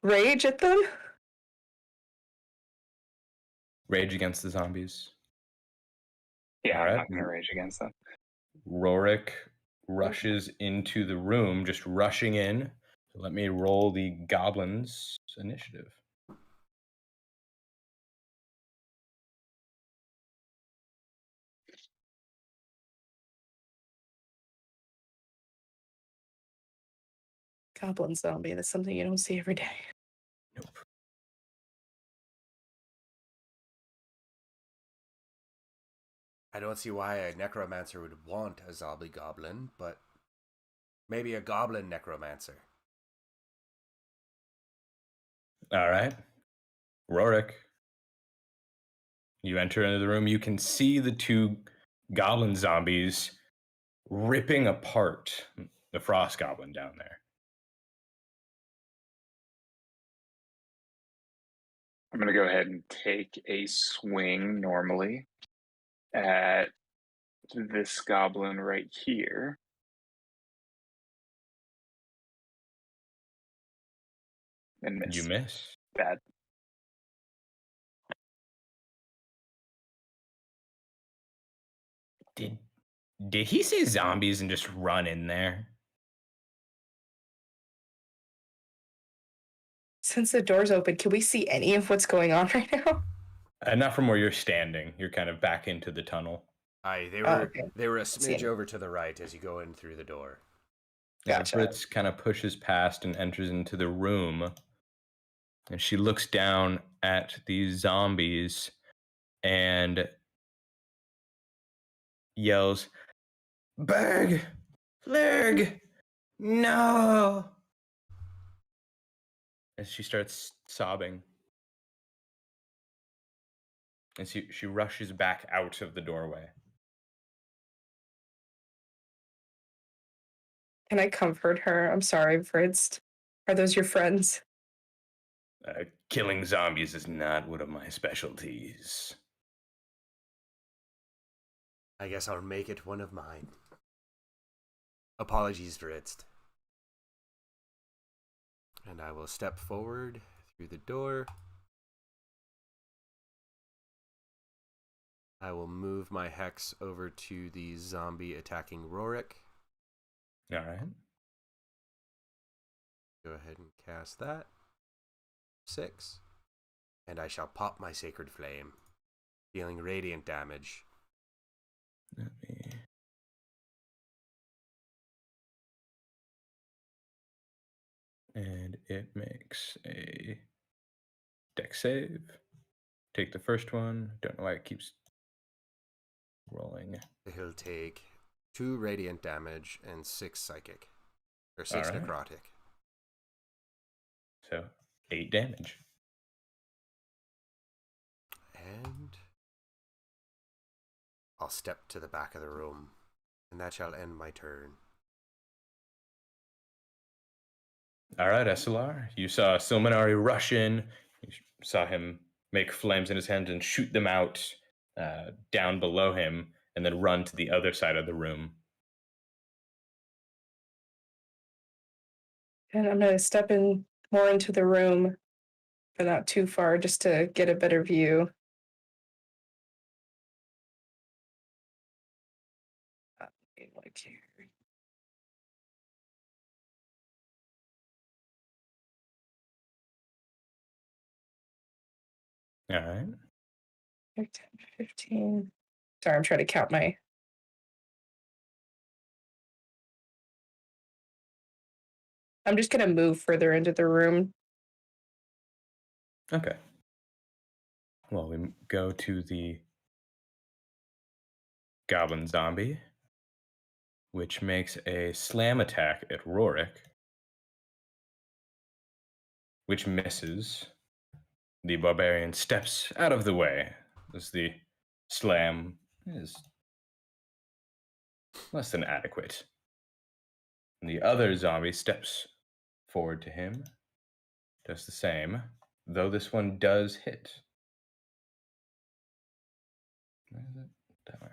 Rage at them? Rage against the zombies. Yeah, Alright. I'm not gonna rage against them. Rorik rushes into the room, just rushing in. Let me roll the goblin's initiative. Goblin zombie. That's something you don't see every day. Nope. I don't see why a necromancer would want a zombie goblin, but maybe a goblin necromancer. All right. Rorik, you enter into the room. You can see the two goblin zombies ripping apart the frost goblin down there. I'm going to go ahead and take a swing normally at this goblin right here. And miss. You miss. That. Did he say zombies and just run in there? Since the door's open, can we see any of what's going on right now? Not from where you're standing. You're kind of back into the tunnel. Aye, they Oh, were okay. they were a See smidge him. over to the right as you go in through the door. Gotcha. Fritz kind of pushes past and enters into the room. And she looks down at these zombies and yells, "Berg! Flurg! No!" As she starts sobbing. And she rushes back out of the doorway. Can I comfort her? I'm sorry, Fritz. Are those your friends? Killing zombies is not one of my specialties. I guess I'll make it one of mine. Apologies, Fritz. And I will step forward through the door. I will move my hex over to the zombie attacking Rorik. All right. Go ahead and cast that. 6. And I shall pop my Sacred Flame, dealing radiant damage. Let me... And it makes a dex save. Take the first one. Don't know why it keeps rolling. He'll take 2 radiant damage and 6 psychic. Or 6 Alright. necrotic. So 8 damage. And I'll step to the back of the room. And that shall end my turn. All right, SLR. You saw Silmanari rush in. You saw him make flames in his hand and shoot them out down below him, and then run to the other side of the room. And I'm going to step in more into the room, but not too far, just to get a better view. Like here. All right. 10, 15. Sorry, I'm trying to count my. I'm just going to move further into the room. Okay. Well, we go to the goblin zombie, which makes a slam attack at Rorik, which misses. The barbarian steps out of the way as the slam is less than adequate. And the other zombie steps forward to him, does the same, though this one does hit. Where is it? That way.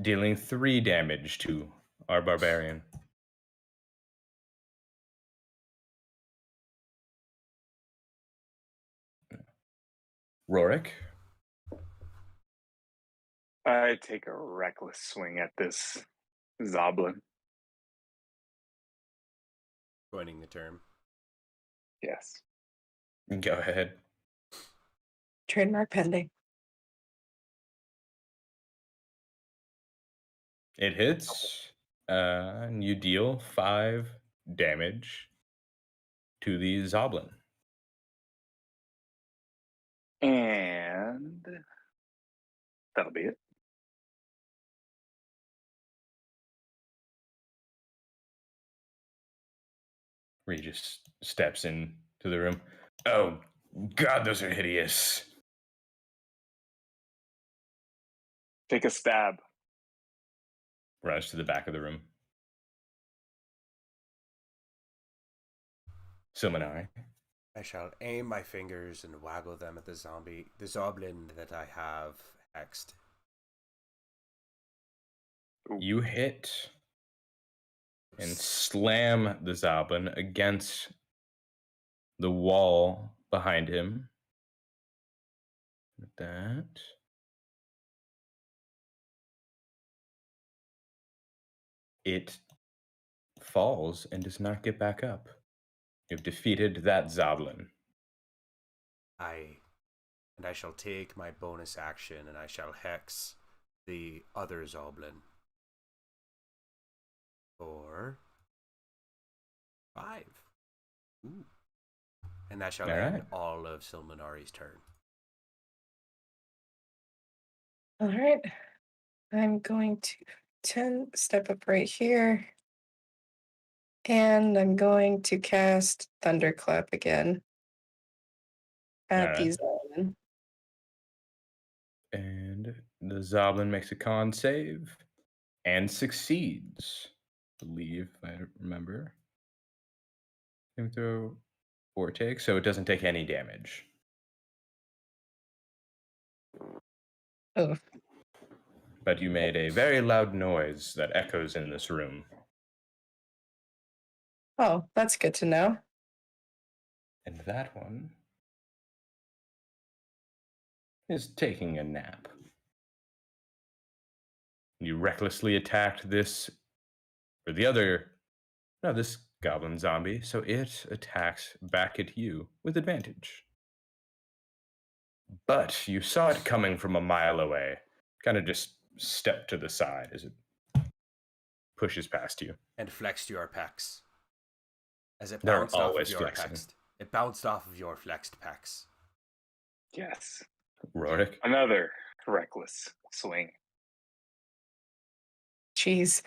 Dealing 3 damage to our barbarian. Rorik. I take a reckless swing at this Zoblin. Coining the term. Yes. Go ahead. Trademark pending. It hits, and you deal 5 damage to the Zoblin. And that'll be it. Regis steps into the room. Oh, God, those are hideous. Take a stab. Runs to the back of the room. Silmanari. I shall aim my fingers and waggle them at the zoblin that I have hexed. You hit and slam the Zoblin against the wall behind him. With that. It falls and does not get back up. You've defeated that Zoblin. I shall take my bonus action and I shall hex the other Zoblin. For 5. Ooh. And that shall end all of Silmanari's turn. All right. I'm going to step up right here. And I'm going to cast Thunderclap again at these Zoblin. And the Zoblin makes a con save and succeeds. I believe, if I remember. Saving throw 4 takes, so it doesn't take any damage. Oh. But you made a very loud noise that echoes in this room. Oh, that's good to know. And that one is taking a nap. You recklessly attacked this, or the other, no, this goblin zombie, so it attacks back at you with advantage. But you saw it coming from a mile away. Kind of just stepped to the side as it pushes past you. And flexed your pecs. As it They're bounced off of always your flexing. pecs. It bounced off of your flexed pecs. Yes. Rorik. Another reckless swing. Jeez.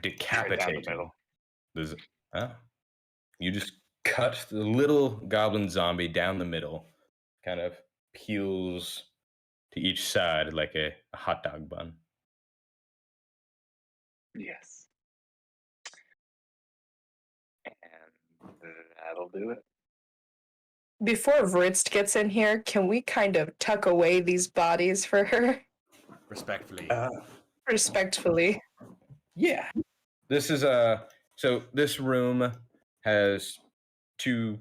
Decapitating. Right down the middle. You just cut the little goblin zombie down the middle. Kind of peels to each side like a hot dog bun. Yes. And that'll do it. Before Vritz gets in here, can we kind of tuck away these bodies for her? Respectfully. Respectfully. Yeah. This is so this room has two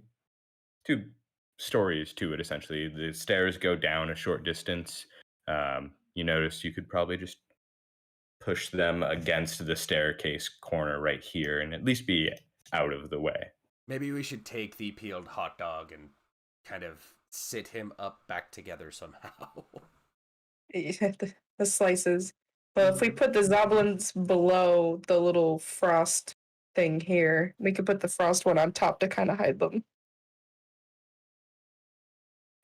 stories to it, essentially. The stairs go down a short distance. You notice you could probably just push them against the staircase corner right here and at least be out of the way. Maybe we should take the peeled hot dog and kind of sit him up back together somehow. The slices. Well, if we put the Zoblins below the little frost thing here, we could put the frost one on top to kind of hide them.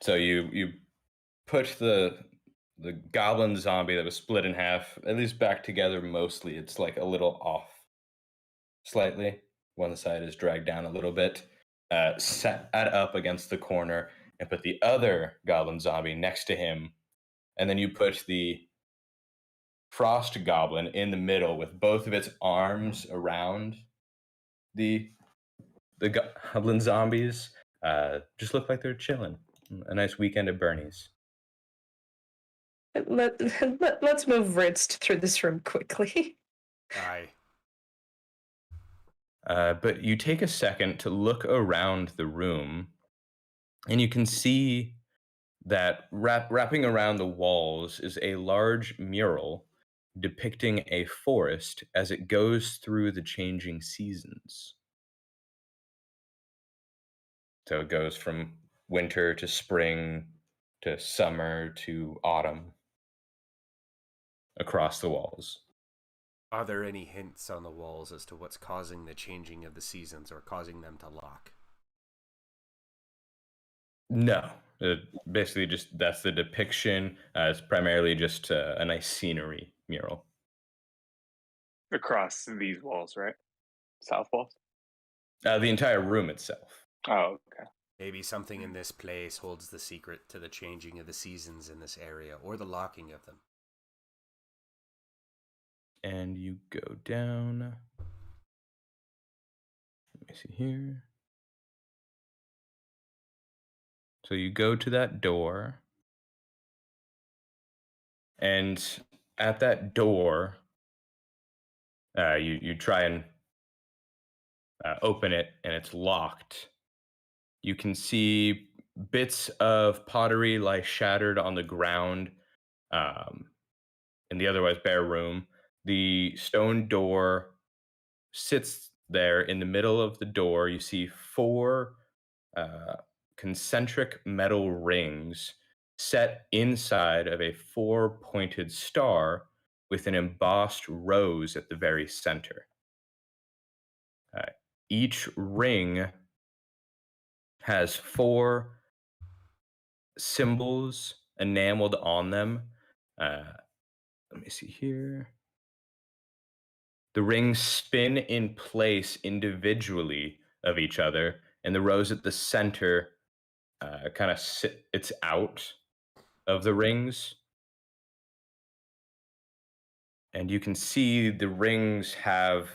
So you put the goblin zombie that was split in half, at least back together mostly. It's like a little off slightly. One side is dragged down a little bit. Set up against the corner and put the other goblin zombie next to him. And then you put the frost goblin in the middle with both of its arms around the goblin zombies. Just look like they're chilling. A nice weekend at Bernie's. Let's move Ritz through this room quickly. Aye. But you take a second to look around the room, and you can see that wrapping around the walls is a large mural depicting a forest as it goes through the changing seasons. So it goes from winter to spring to summer to autumn across the walls. Are there any hints on the walls as to what's causing the changing of the seasons or causing them to lock? No. Basically, just that's the depiction. It's primarily just a nice scenery mural. Across these walls, right? South walls? The entire room itself. Oh, okay. Maybe something in this place holds the secret to the changing of the seasons in this area, or the locking of them. And you go down. Let me see here. So you go to that door. And at that door, you try and open it, and it's locked. You can see bits of pottery lie shattered on the ground um, in the otherwise bare room. The stone door sits there in the middle of the door. You see four uh, concentric metal rings set inside of a four-pointed star with an embossed rose at the very center. Uh, each ring has four symbols enameled on them. Let me see here. The rings spin in place individually of each other, and the rose at the center kind of it's out of the rings. And you can see the rings have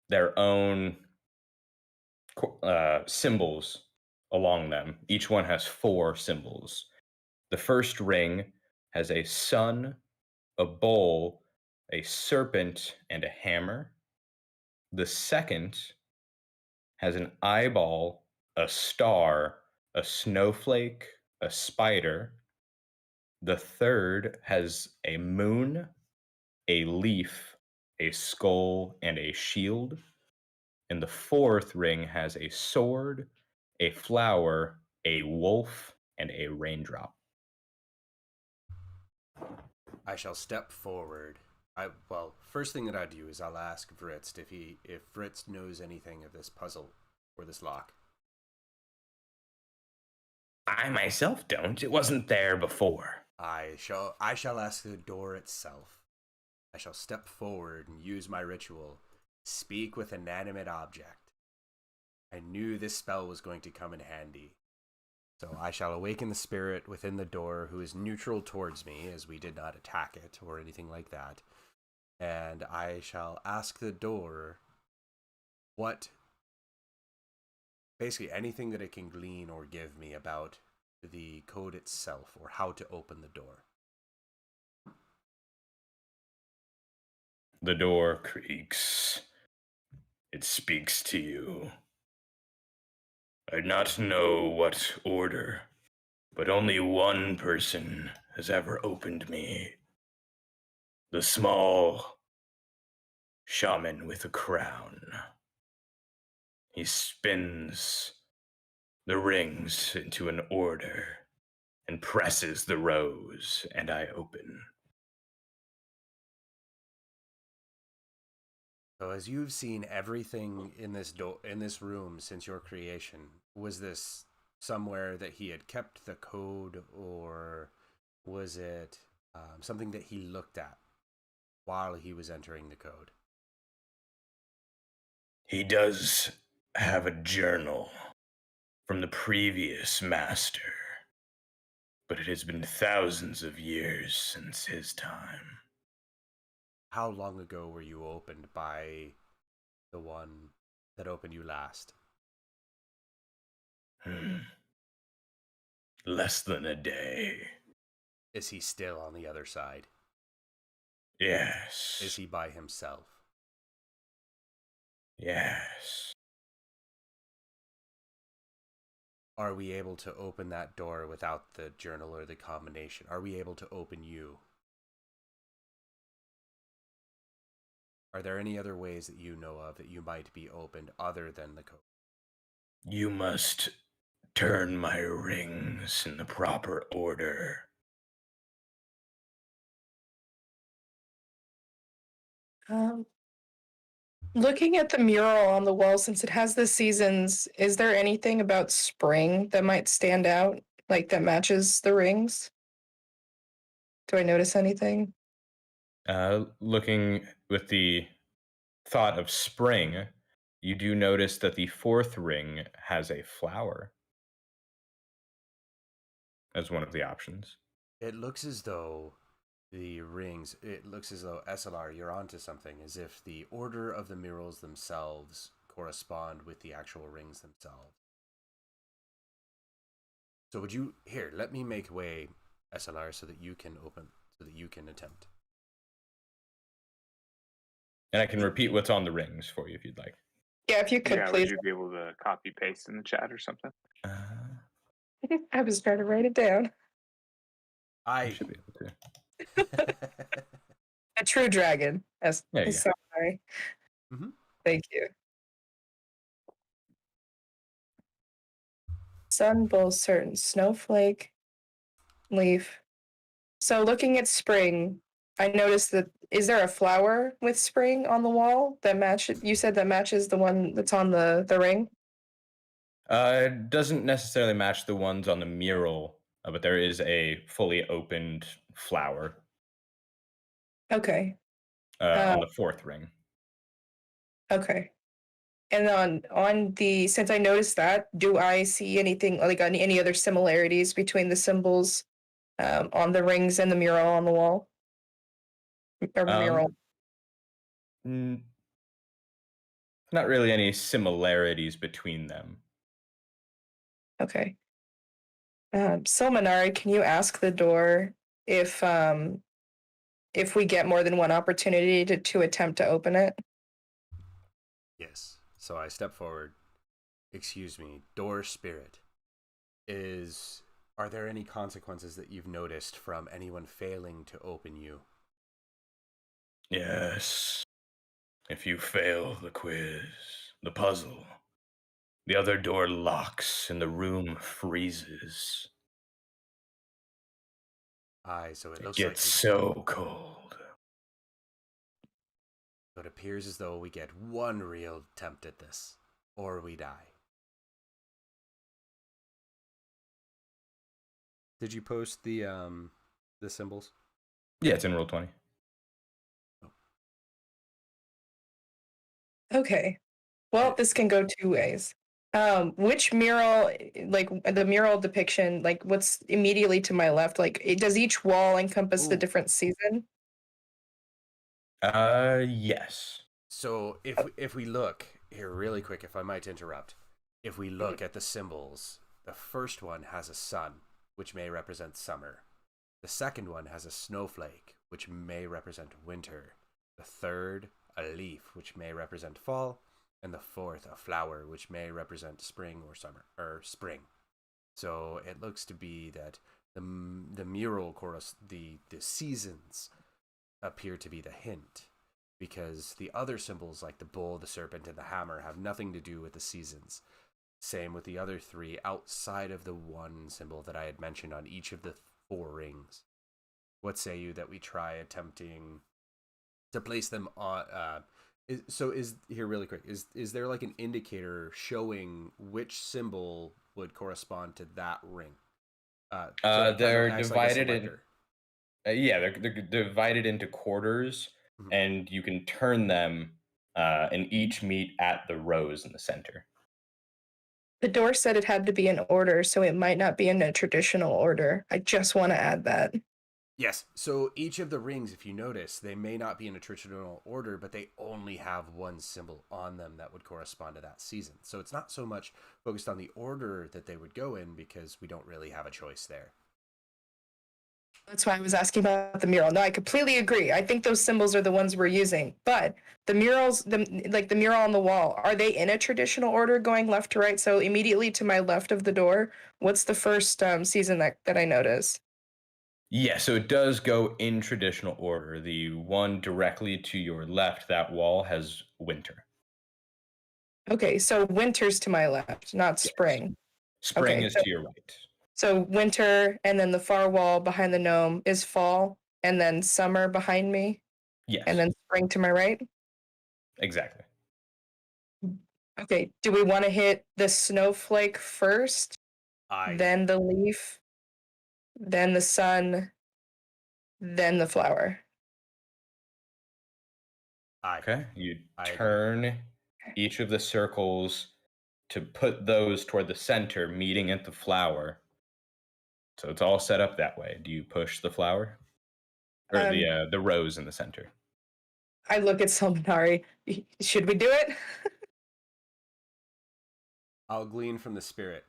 their own symbols along them. Each one has four symbols. The first ring has a sun, a bowl, a serpent, and a hammer. The second has an eyeball, a star, a snowflake, a spider. The third has a moon, a leaf, a skull, and a shield. And the fourth ring has a sword, a flower, a wolf, and a raindrop. I shall step forward. First thing that I do is I'll ask Fritz if Fritz knows anything of this puzzle or this lock. I myself don't. It wasn't there before. I shall ask the door itself. I shall step forward and use my ritual. Speak with inanimate object. I knew this spell was going to come in handy. So I shall awaken the spirit within the door who is neutral towards me, as we did not attack it or anything like that. And I shall ask the door basically anything that it can glean or give me about the code itself or how to open the door. The door creaks. It speaks to you. I not know what order, but only one person has ever opened me. The small shaman with a crown. He spins the rings into an order and presses the rose, and I open. So as you've seen everything in this room since your creation, was this somewhere that he had kept the code, or was it something that he looked at while he was entering the code? He does have a journal from the previous master, but it has been thousands of years since his time. How long ago were you opened by the one that opened you last? Less than a day. Is he still on the other side? Yes. Is he by himself? Yes. Are we able to open that door without the journal or the combination? Are we able to open you? Are there any other ways that you know of that you might be opened other than the code? You must turn my rings in the proper order. Looking at the mural on the wall, since it has the seasons, is there anything about spring that might stand out, like that matches the rings? Do I notice anything? Looking with the thought of spring, You do notice that the fourth ring has a flower as one of the options. It looks as though the rings, it looks as though SLR, you're onto something, as if the order of the murals themselves correspond with the actual rings themselves. So would you, here, let me make way, SLR, so that you can attempt. And I can repeat what's on the rings for you if you'd like. Yeah, if you could, Yeah, would please. you be able to copy paste in the chat or something? I was trying to write it down. I I should be able to. A true dragon. As There you go. sorry. Mhm. Thank you. Sun, bull, certain, snowflake, leaf. So looking at spring, I noticed that is there a flower with spring on the wall that matches? You said that matches the one that's on the ring. It doesn't necessarily match the ones on the mural, but there is a fully opened flower Okay. on the fourth ring. Okay. And on the since I noticed that, do I see anything like any other similarities between the symbols on the rings and the mural on the wall? Or mural? N- Not really any similarities between them. Okay. Silmanari, can you ask the door if we get more than one opportunity to attempt to open it? Yes. So I step forward. Excuse me, door spirit. Are there any consequences that you've noticed from anyone failing to open you? Yes. If you fail the quiz, the puzzle, the other door locks and the room freezes. Aye, so it It looks like gets so cold. it appears as though we get one real attempt at this, or we die. Did you post the symbols? Yeah, it's in roll 20. Okay. Well, this can go two ways. Which mural, like the mural depiction, like what's immediately to my left? Like, does each wall encompass the Ooh. different season? Yes. So if we look here really quick, if I might interrupt, if we look at the symbols, the first one has a sun, which may represent summer. The second one has a snowflake, which may represent winter. The third, a leaf, which may represent fall, and the fourth, a flower, which may represent spring or summer or spring. So it looks to be that the mural chorus, the seasons appear to be the hint, because the other symbols like the bull, the serpent, and the hammer have nothing to do with the seasons. Same with the other three outside of the one symbol that I had mentioned on each of the four rings. What say you that we try attempting to place them on? Is here really quick? Is there like an indicator showing which symbol would correspond to that ring? So They're acts like a divided in. selector. Yeah, they're divided into quarters, Mhm. and you can turn them, and each meet at the rose in the center. The door said it had to be in order, so it might not be in a traditional order. I just want to add that. Yes. So each of the rings, if you notice, they may not be in a traditional order, but they only have one symbol on them that would correspond to that season. So it's not so much focused on the order that they would go in, because we don't really have a choice there. That's why I was asking about the mural. No, I completely agree. I think those symbols are the ones we're using. But the murals, the mural on the wall, are they in a traditional order going left to right? So immediately to my left of the door, what's the first season that I notice? Yeah, so it does go in traditional order. The one directly to your left, that wall has winter. Okay, so winter's to my left, not Yes. spring. Spring Okay, is to your right. so winter, and then the far wall behind the gnome is fall, and then summer behind me, Yes, and then spring to my right. exactly. Okay, do we want to hit the snowflake first, I then the leaf, then the sun, then the flower? I Okay, you I agree. turn each of the circles to put those toward the center, meeting at the flower. So it's all set up that way. Do you push the flower or Um, the rose in the center? I look at Salminari. Should we do it? I'll glean from the spirit.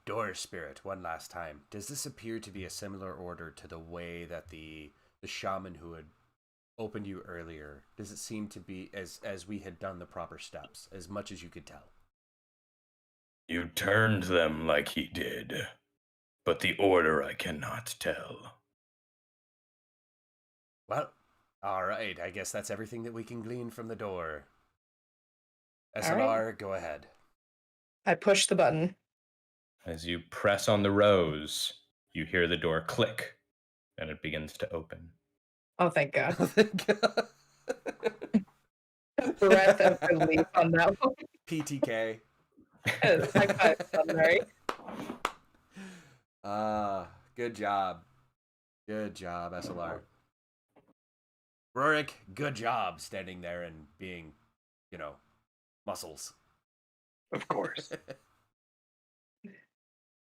Door spirit, one last time. Does this appear to be a similar order to the way that the shaman who had opened you earlier? Does it seem to be as we had done the proper steps, as much as you could tell? You turned them like he did, but the order I cannot tell. Well, all right. I guess that's everything that we can glean from the door. All SLR, right. go ahead. I push the button. As you press on the rose, you hear the door click, and it begins to open. Oh, thank God. Thank God. Breath of relief on that one. PTK. High five, Salminari. Good job. Good job, SLR. Rorik, good job standing there and being, muscles. Of course.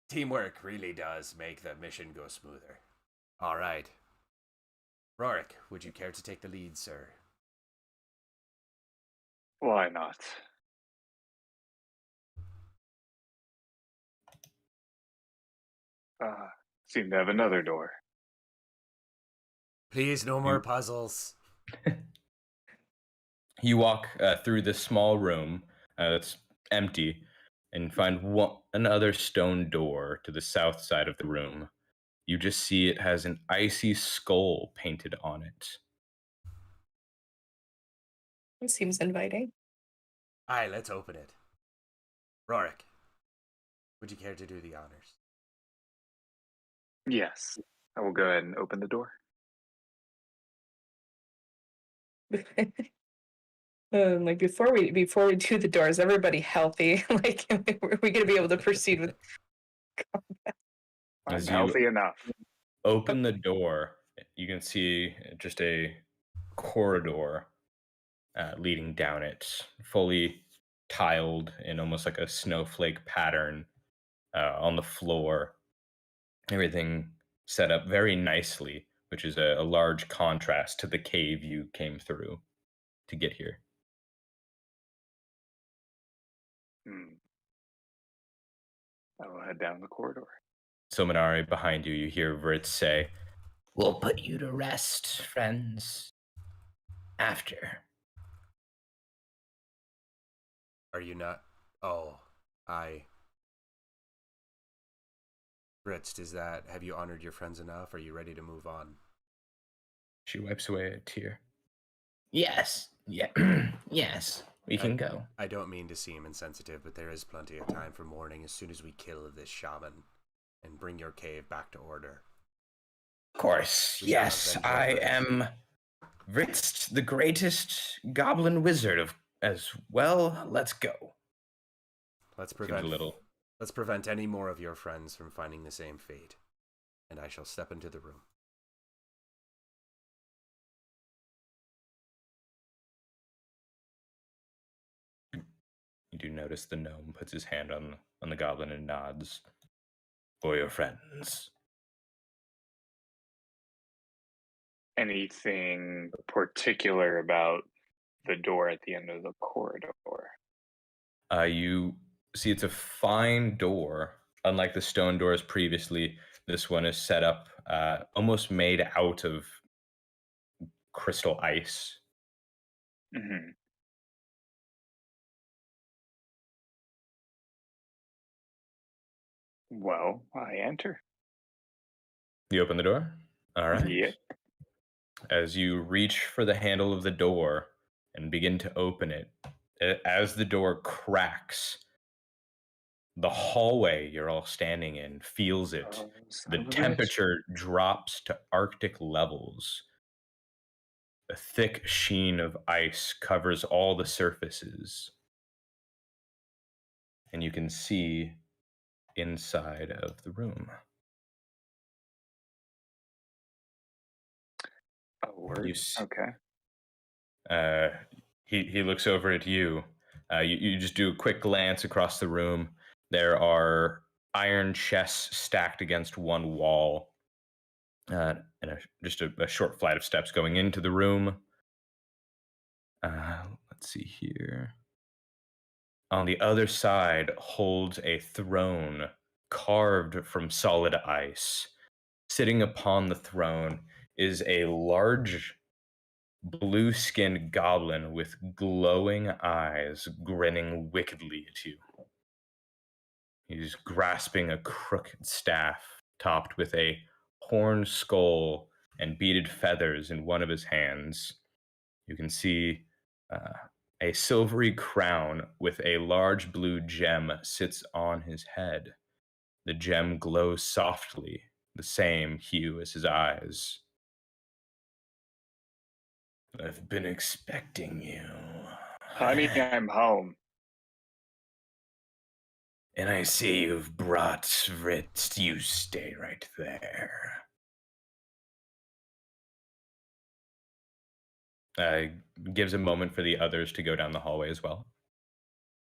Teamwork really does make the mission go smoother. All right. Rorik, would you care to take the lead, sir? Why not? Seem to have another door. Please, no more puzzles. You walk through this small room that's empty and find another stone door to the south side of the room. You just see it has an icy skull painted on it. It seems inviting. Aye, let's open it. Rorik, would you care to do the honors? Yes. I will go ahead and open the door. Like before we do the doors, everybody healthy. Like, are we gonna be able to proceed with? I'm As you healthy enough. open the door, you can see just a corridor leading down it, fully tiled in almost like a snowflake pattern on the floor. Everything set up very nicely, which is a large contrast to the cave you came through to get here. I will head down the corridor. So, Minari, behind you, you hear Vritz say, "We'll put you to rest, friends, after." Are you not? Oh, Fritz, is that, have you honored your friends enough? Are you ready to move on? She wipes away a tear. Yes, yeah, yes, we can go. I don't mean to seem insensitive, but there is plenty of time for mourning as soon as we kill this shaman and bring your cave back to order. Of course, yes, I am Vritz, the greatest goblin wizard as well. Let's go. Let's prevent any more of your friends from finding the same fate, and I shall step into the room. You do notice the gnome puts his hand on the goblin and nods. For your friends. Anything particular about the door at the end of the corridor? You see it's a fine door. Unlike the stone doors previously, this one is set up almost made out of crystal ice. Mm-hmm. Well, I enter. You open the door? All right. Yep. As you reach for the handle of the door and begin to open it, as the door cracks, the hallway you're all standing in feels it. Oh, The temperature drops to Arctic levels. A thick sheen of ice covers all the surfaces. And you can see inside of the room. Oh, word. Okay. He looks over at you. You just do a quick glance across the room. There are iron chests stacked against one wall, and just a short flight of steps going into the room. Let's see here. On the other side holds a throne carved from solid ice. Sitting upon the throne is a large blue-skinned goblin with glowing eyes grinning wickedly at you. He's grasping a crooked staff topped with a horned skull and beaded feathers in one of his hands. You can see a silvery crown with a large blue gem sits on his head. The gem glows softly, the same hue as his eyes. I've been expecting you. Honey, I'm home. And I see you've brought Ritz. You stay right there. Gives a moment for the others to go down the hallway as well.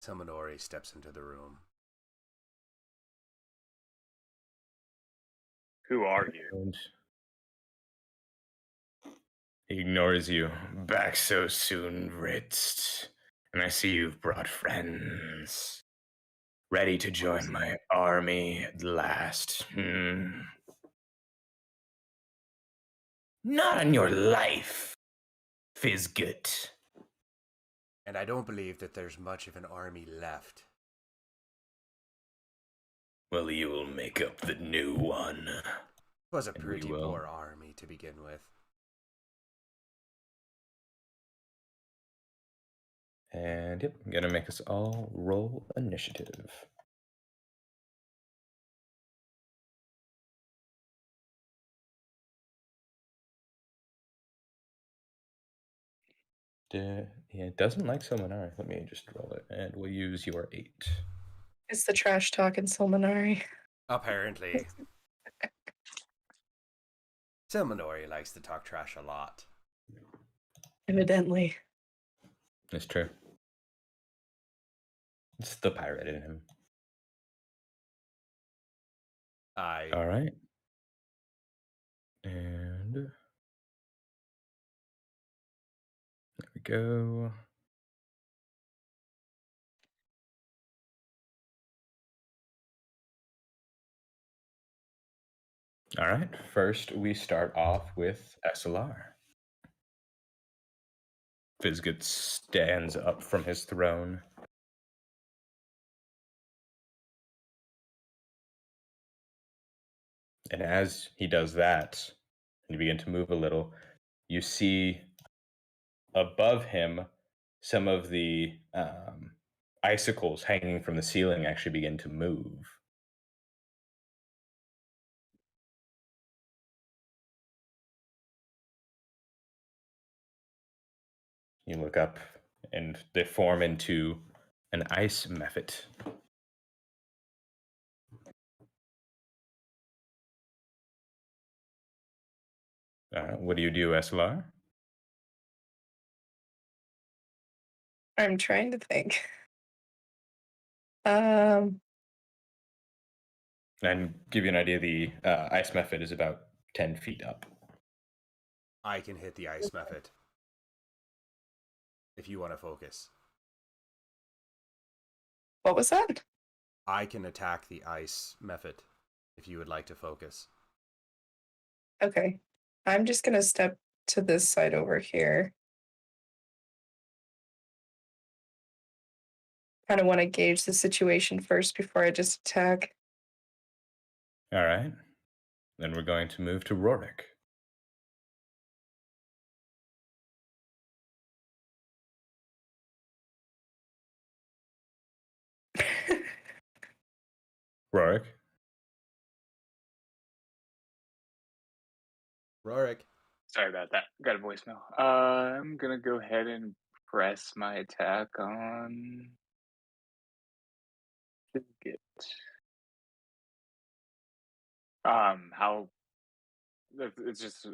Tomonori steps into the room. Who are you? And he ignores you. Back so soon, Ritz. And I see you've brought friends. Ready to join my army at last. Not on your life, Fizgut. And I don't believe that there's much of an army left. Well, you will make up the new one. It was a And pretty we will. poor army to begin with. And yep, I'm gonna make us all roll initiative. Yeah, it doesn't like Sominari. Let me just roll it, and we'll use your 8. It's the trash talk in Solminari. Apparently. Tomonori likes to talk trash a lot. Evidently. It's true. It's the pirate in him. All right. And there we go. All right. First, we start off with SLR. Fizgut stands up from his throne. And as he does that, and you begin to move a little, you see above him some of the icicles hanging from the ceiling actually begin to move. You look up, and they form into an ice mephit. What do you do, SLR? I'm trying to think. And give you an idea, the ice mephit is about 10 feet up. I can hit the ice mephit. If you want to focus. What was that? I can attack the ice mephit. If you would like to focus. Okay. I'm just going to step to this side over here. Kind of want to gauge the situation first before I just attack. All right. Then we're going to move to Rorik. Rorik. Rorik. Sorry about that. Got a voicemail. I'm gonna go ahead and press my attack on Fizgut. How? It's just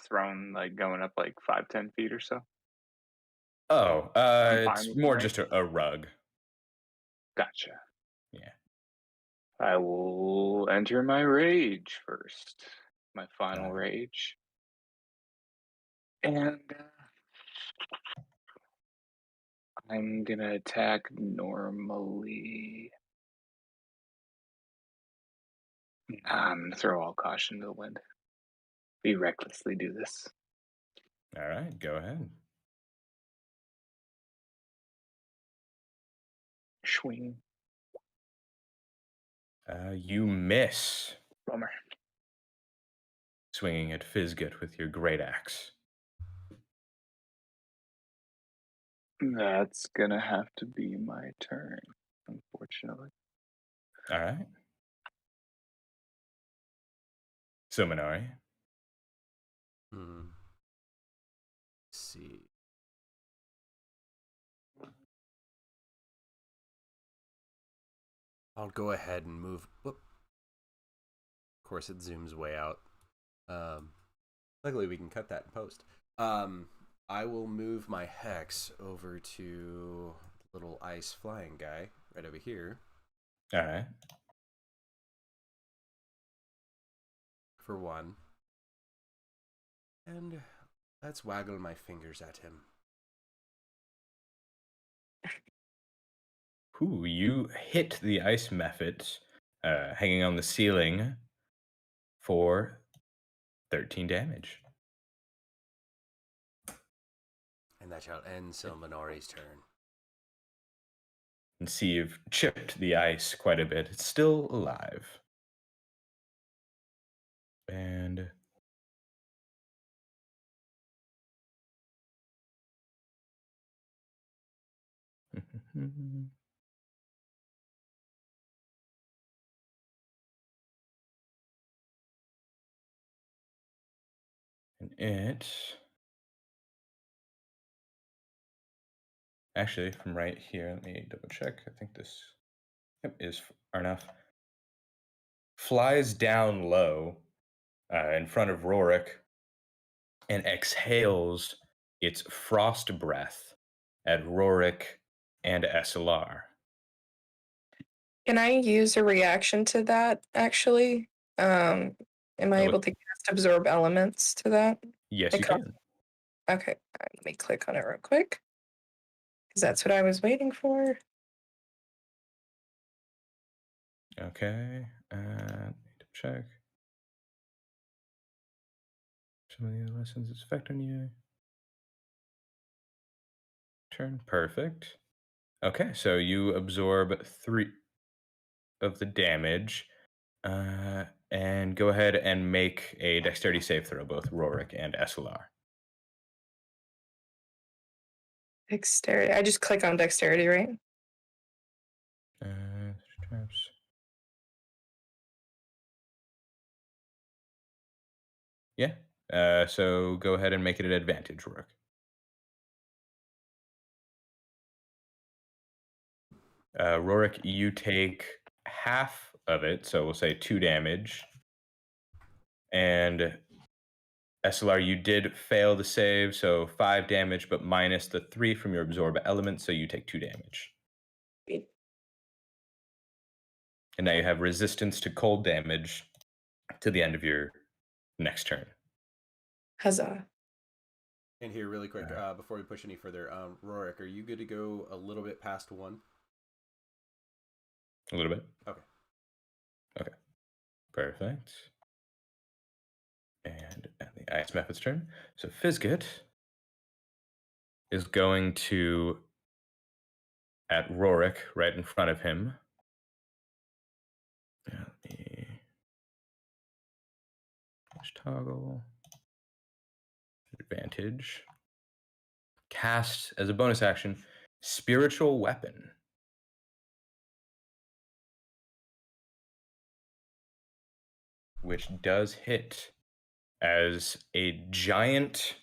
thrown like going up like 5-10 feet or so. Oh, I'm fine it's with more mine. just a rug. Gotcha. Yeah. I will enter my rage first. My final Alright. rage. And I'm gonna attack normally. I'm gonna throw all caution to the wind. We recklessly do this. All right, go ahead. Swing. You miss Bummer. swinging at Fizgut with your great axe. That's gonna have to be my turn, unfortunately. All right. So, Minari. Let's see. I'll go ahead and move. Whoop. Of course, it zooms way out. Luckily, we can cut that in post. I will move my hex over to the little ice flying guy right over here All right. for one. And let's waggle my fingers at him. Ooh, you hit the ice methods hanging on the ceiling for 13 damage. And that shall end Silmanori's turn. And see, you've chipped the ice quite a bit. It's still alive. And and it actually from right here, let me double check. I think this is far enough. Flies down low in front of Rorik and exhales its frost breath at Rorik and SLR. Can I use a reaction to that, actually? Am I able to cast absorb elements to that? Yes, you can. Okay, let me click on it real quick. Because that's what I was waiting for. Okay. Need to check. Some of the lessons its effect on you. Turn. Perfect. Okay, so you absorb 3 of the damage. And go ahead and make a dexterity save throw, both Rorik and SLR. Dexterity. I just click on dexterity, right? Traps. Yeah. So go ahead and make it an advantage, Rorik. Rorik, you take half of it, so we'll say 2 damage. And SLR, you did fail the save, so 5 damage, but minus the 3 from your absorb element, so you take 2 damage. And now you have resistance to cold damage to the end of your next turn. Huzzah. And here, really quick, before we push any further, Rorik, are you good to go a little bit past 1? A little bit? Okay. Okay. Perfect. And the Ice Method's turn. So Fizgut is going to, at Rorik, right in front of him. Let me just toggle. Advantage. Cast, as a bonus action, Spiritual Weapon. Which does hit as a giant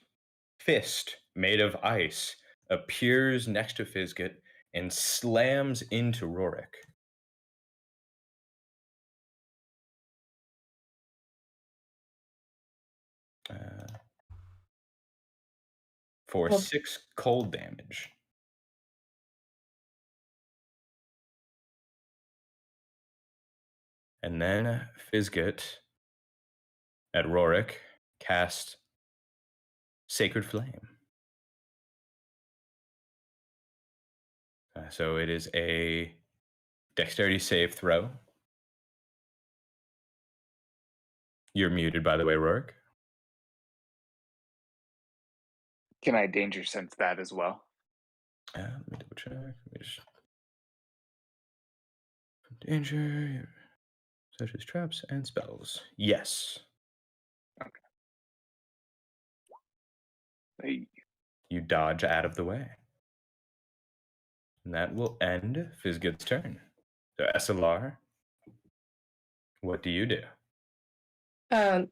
fist made of ice appears next to Fizgut and slams into Rorik. for Well- 6 cold damage. And then Fizgut at Rorik cast Sacred Flame. So it is a dexterity save throw. You're muted, by the way, Rorik. Can I danger sense that as well? Let me double check. Let me just... Danger, such as traps and spells. Yes. Hey, You dodge out of the way. And that will end Fizgut's turn. So SLR, what do you do?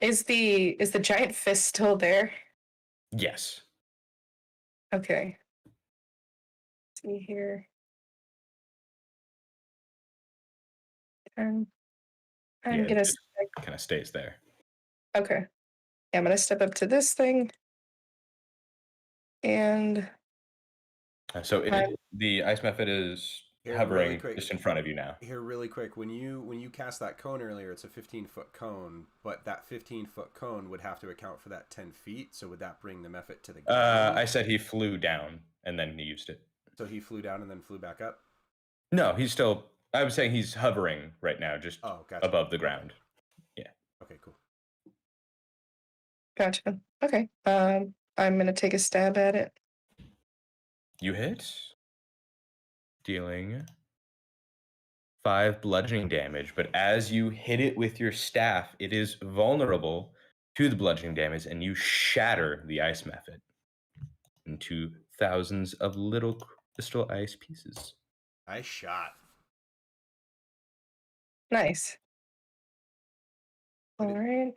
Is the giant fist still there? Yes. Okay. See here. I'm Yeah, gonna. it kind of stays there. Okay. Yeah, I'm gonna step up to this thing, and So the ice method is Here, hovering really quick. just in front of you now. Here, really quick. When you cast that cone earlier, it's a 15-foot cone, but that 15-foot cone would have to account for that 10 feet. So would that bring the method to the ground? I said he flew down and then he used it. So he flew down and then flew back up? No, he's still. I was saying he's hovering right now, just Gotcha. above the ground. Yeah. Okay, cool. gotcha. Okay. I'm gonna take a stab at it. You hit, dealing 5 bludgeoning damage. But as you hit it with your staff, it is vulnerable to the bludgeoning damage, and you shatter the ice method into thousands of little crystal ice pieces. Nice shot. Nice. All right.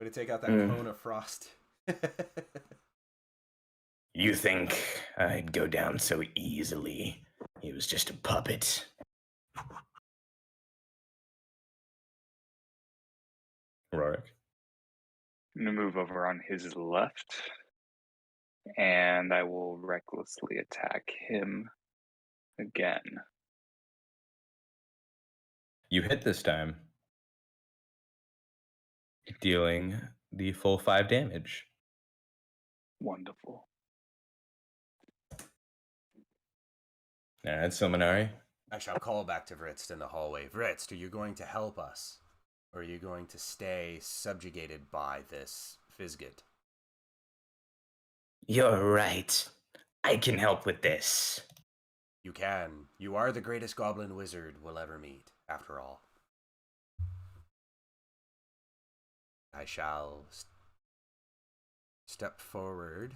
Way to take out that cone of frost. You think I'd go down so easily? He was just a puppet. Rorik. I'm going to move over on his left, and I will recklessly attack him again. You hit this time, dealing the full 5 damage. Wonderful. All right, Silmanari. I shall call back to Vritst in the hallway. Vritst, are you going to help us? Or are you going to stay subjugated by this Fizgut? You're right. I can help with this. You can. You are the greatest goblin wizard we'll ever meet, after all. I shall step forward,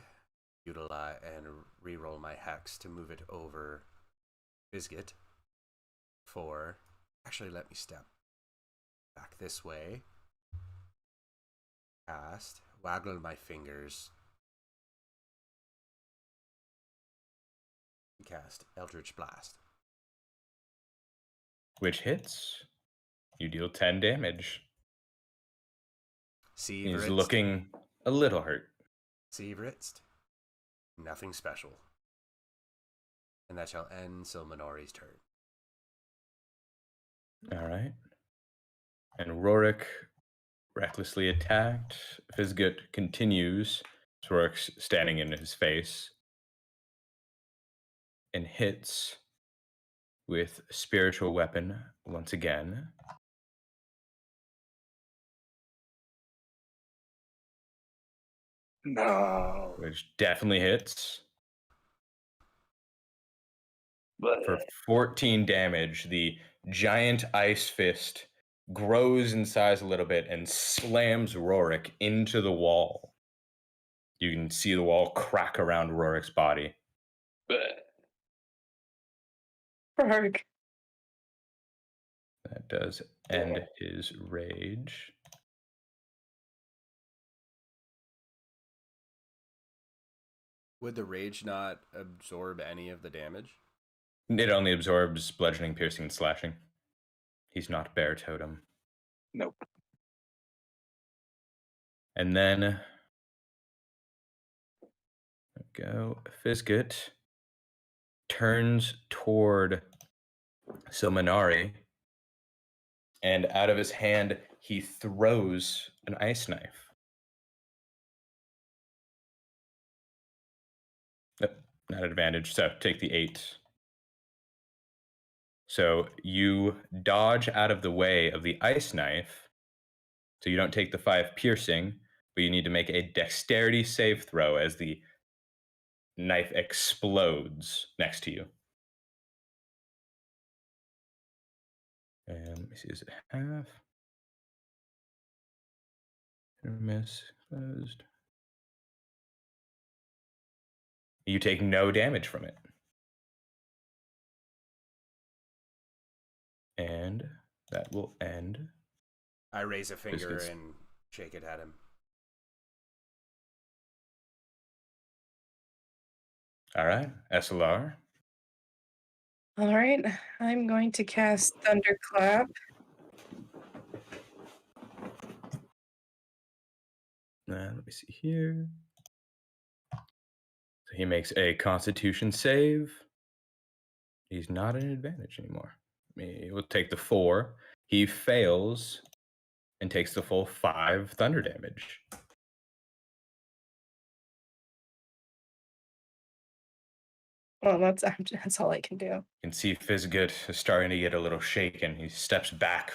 utilize and reroll my hex to move it over Fizgut. Actually, let me step back this way. Cast. Waggle my fingers. Cast Eldritch Blast. Which hits. You deal 10 damage. See, He's Vritst? looking a little hurt. See, Vritst? Nothing special. And that shall end Silmanori's turn. All right. And Rorik recklessly attacked. Fizgut continues. Rorik's standing in his face. And hits with spiritual weapon once again. No. Which definitely hits. But For 14 damage, the giant ice fist grows in size a little bit and slams Rorik into the wall. You can see the wall crack around Rorik's body. Rorik. That does end his rage. Would the rage not absorb any of the damage? It only absorbs bludgeoning, piercing, and slashing. He's not bear totem. nope. And then... go. Fizgut turns toward Silmanari, and out of his hand, he throws an ice knife. Nope, not an advantage, so take the 8. So you dodge out of the way of the ice knife, so you don't take the 5 piercing, but you need to make a dexterity save throw as the knife explodes next to you. And let me see, is it half? Miss, closed. You take no damage from it. And that will end. I raise a finger Biscuits. and shake it at him. All right, SLR. All right, I'm going to cast Thunderclap. Let me see here. So he makes a Constitution save. He's not an advantage anymore. He will take the 4. He fails and takes the full 5 thunder damage. Well, that's all I can do. You can see Fizgut is starting to get a little shaken. He steps back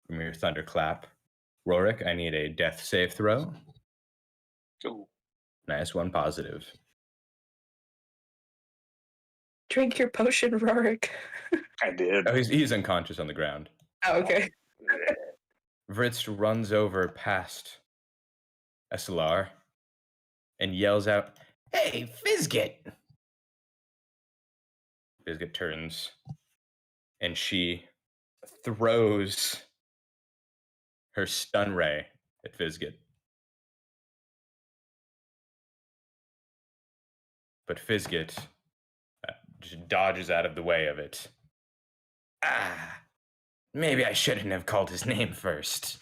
from your thunderclap. Rorik, I need a death save throw. Ooh. Nice one, positive. Drink your potion, Rorik. I did. Oh, he's unconscious on the ground. Oh, okay. Vritz runs over past SLR and yells out, "Hey, Fizgut!" Fizgut turns and she throws her stun ray at Fizgut. But Fizgut just dodges out of the way of it. Ah, maybe I shouldn't have called his name first.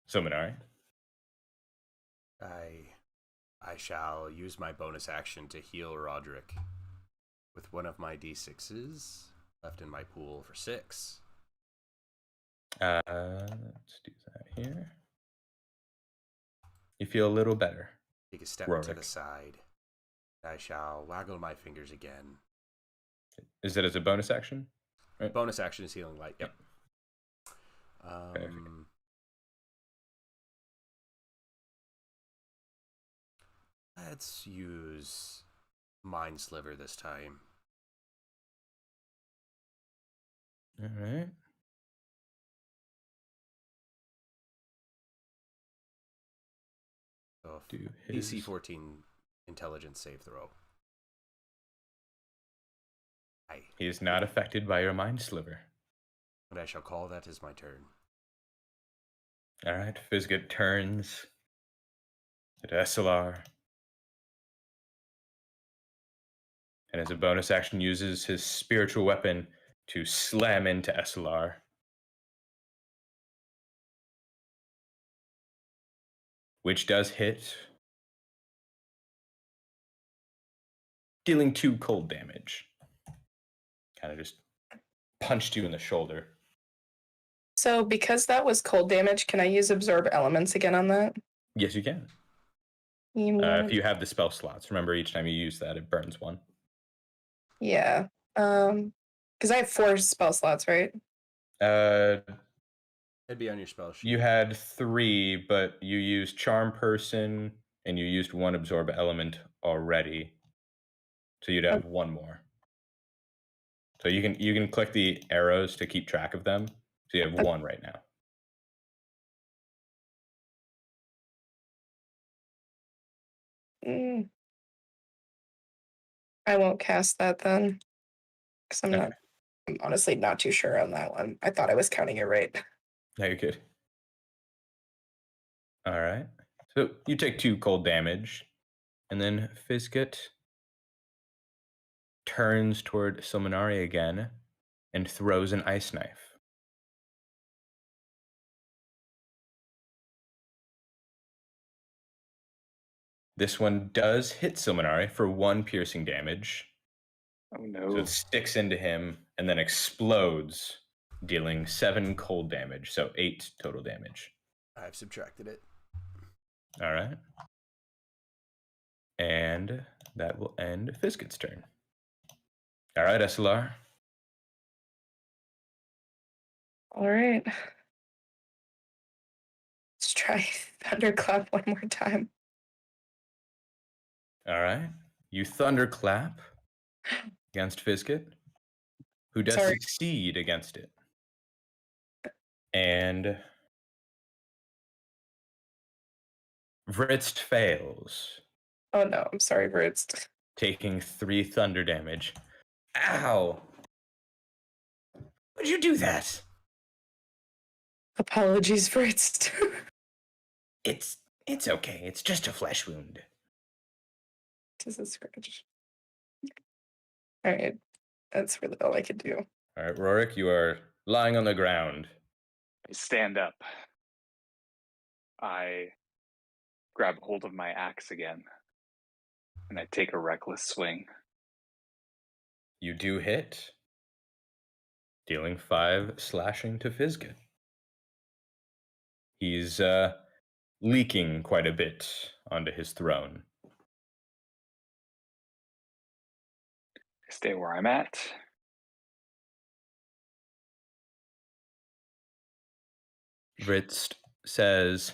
Silmanari. I shall use my bonus action to heal Roderick with one of my d6s left in my pool for 6. Let's do that here. You feel a little better. Take a step to Rorik. the side. I shall waggle my fingers again. Is it as a bonus action? Right? Bonus action is healing light. Yep. Perfect. Let's use Mind Sliver this time. All right. So Do his... DC 14 intelligence save throw. He is not affected by your mind sliver. And I shall call that as my turn. All right. Fizgut turns to SLR. And as a bonus action, uses his spiritual weapon to slam into SLR. Which does hit, dealing 2 cold damage. Kind of just punched you in the shoulder. So because that was cold damage, can I use Absorb Elements again on that? Yes, you can. If you have the spell slots. Remember, each time you use that, it burns 1. Yeah. Because I have 4 spell slots, right? It'd be on your spell sheet. You had 3, but you used Charm Person, and you used 1 Absorb Element already. So you'd have 1 more. So you can click the arrows to keep track of them. So you have 1 right now. I won't cast that then. Because Okay. I'm honestly not too sure on that one. I thought I was counting it right. No, you're good. All right. So you take 2 cold damage, and then Fizgut turns toward Silmanari again and throws an ice knife. This one does hit Silmanari for 1 piercing damage. Oh So no. it sticks into him and then explodes, dealing 7 cold damage, so 8 total damage. I've subtracted it. All right. And that will end Fisket's turn. All right, SLR. All right. Let's try Thunderclap one more time. All right. You thunderclap against Fisket, who does Sorry. succeed against it. And Vritst fails, Oh no, I'm sorry, Birds. taking 3 thunder damage. Ow! Would you do that? Apologies, Birds. It's okay. It's just a flesh wound. Just a scratch. All right. That's really all I could do. All right, Rorik, you are lying on the ground. I stand up. I grab hold of my axe again. And I take a reckless swing. You do hit, dealing 5 slashing to Fisket. He's leaking quite a bit onto his throne. I stay where I'm at. Vritst says,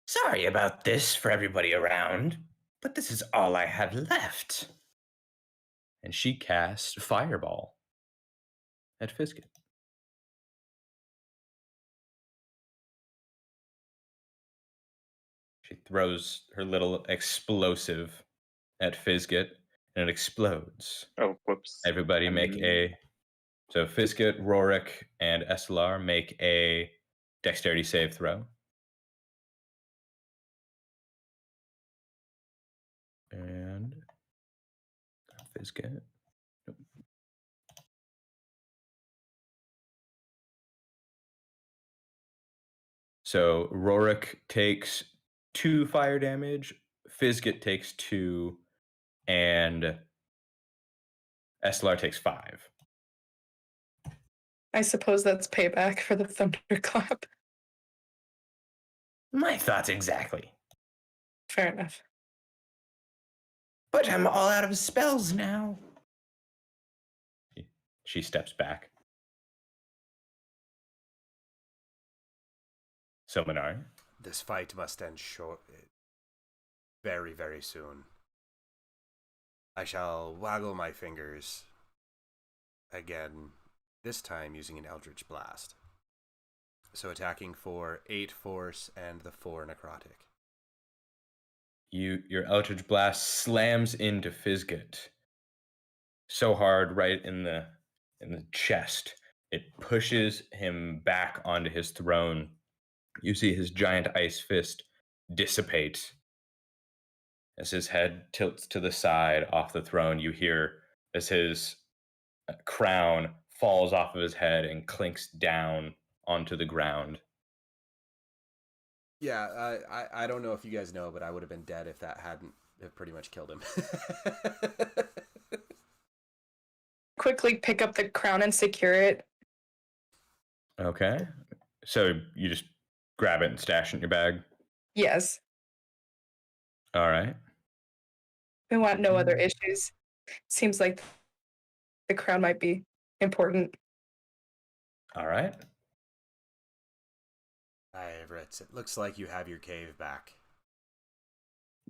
"Sorry about this for everybody around, but this is all I had left." And she casts Fireball at Fisket. She throws her little explosive at Fisket, and it explodes. Oh, whoops. Everybody make so Fisket, Rorik, and SLR make a dexterity save throw. And Fisket. So Rorik takes 2 fire damage, Fisget takes 2, and SLR takes 5. I suppose that's payback for the Thunderclap. My thoughts exactly. Fair enough. But I'm all out of spells now. She steps back. Silmanari. This fight must end very, very soon. I shall waggle my fingers again, this time using an Eldritch Blast. So attacking for 8 force and the 4 necrotic. Your Eldritch Blast slams into Fisget so hard right in the chest. It pushes him back onto his throne. You see his giant ice fist dissipate. As his head tilts to the side off the throne, you hear as his crown falls off of his head and clinks down onto the ground. Yeah, I don't know if you guys know, but I would have been dead if that hadn't pretty much killed him. Quickly pick up the crown and secure it. Okay. So you just grab it and stash it in your bag? Yes. All right. We want no other issues. Seems like the crown might be important. All right. Hi, Everett. It looks like you have your cave back.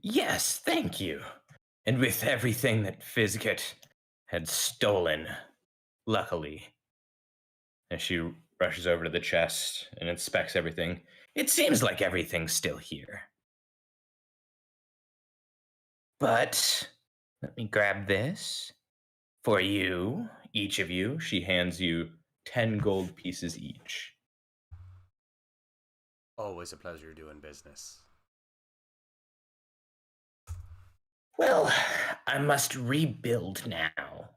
Yes, thank you. And with everything that Fisget had stolen, luckily. And she rushes over to the chest and inspects everything. It seems like everything's still here. But let me grab this. For you, each of you, she hands you 10 gold pieces each. Always a pleasure doing business. Well, I must rebuild now.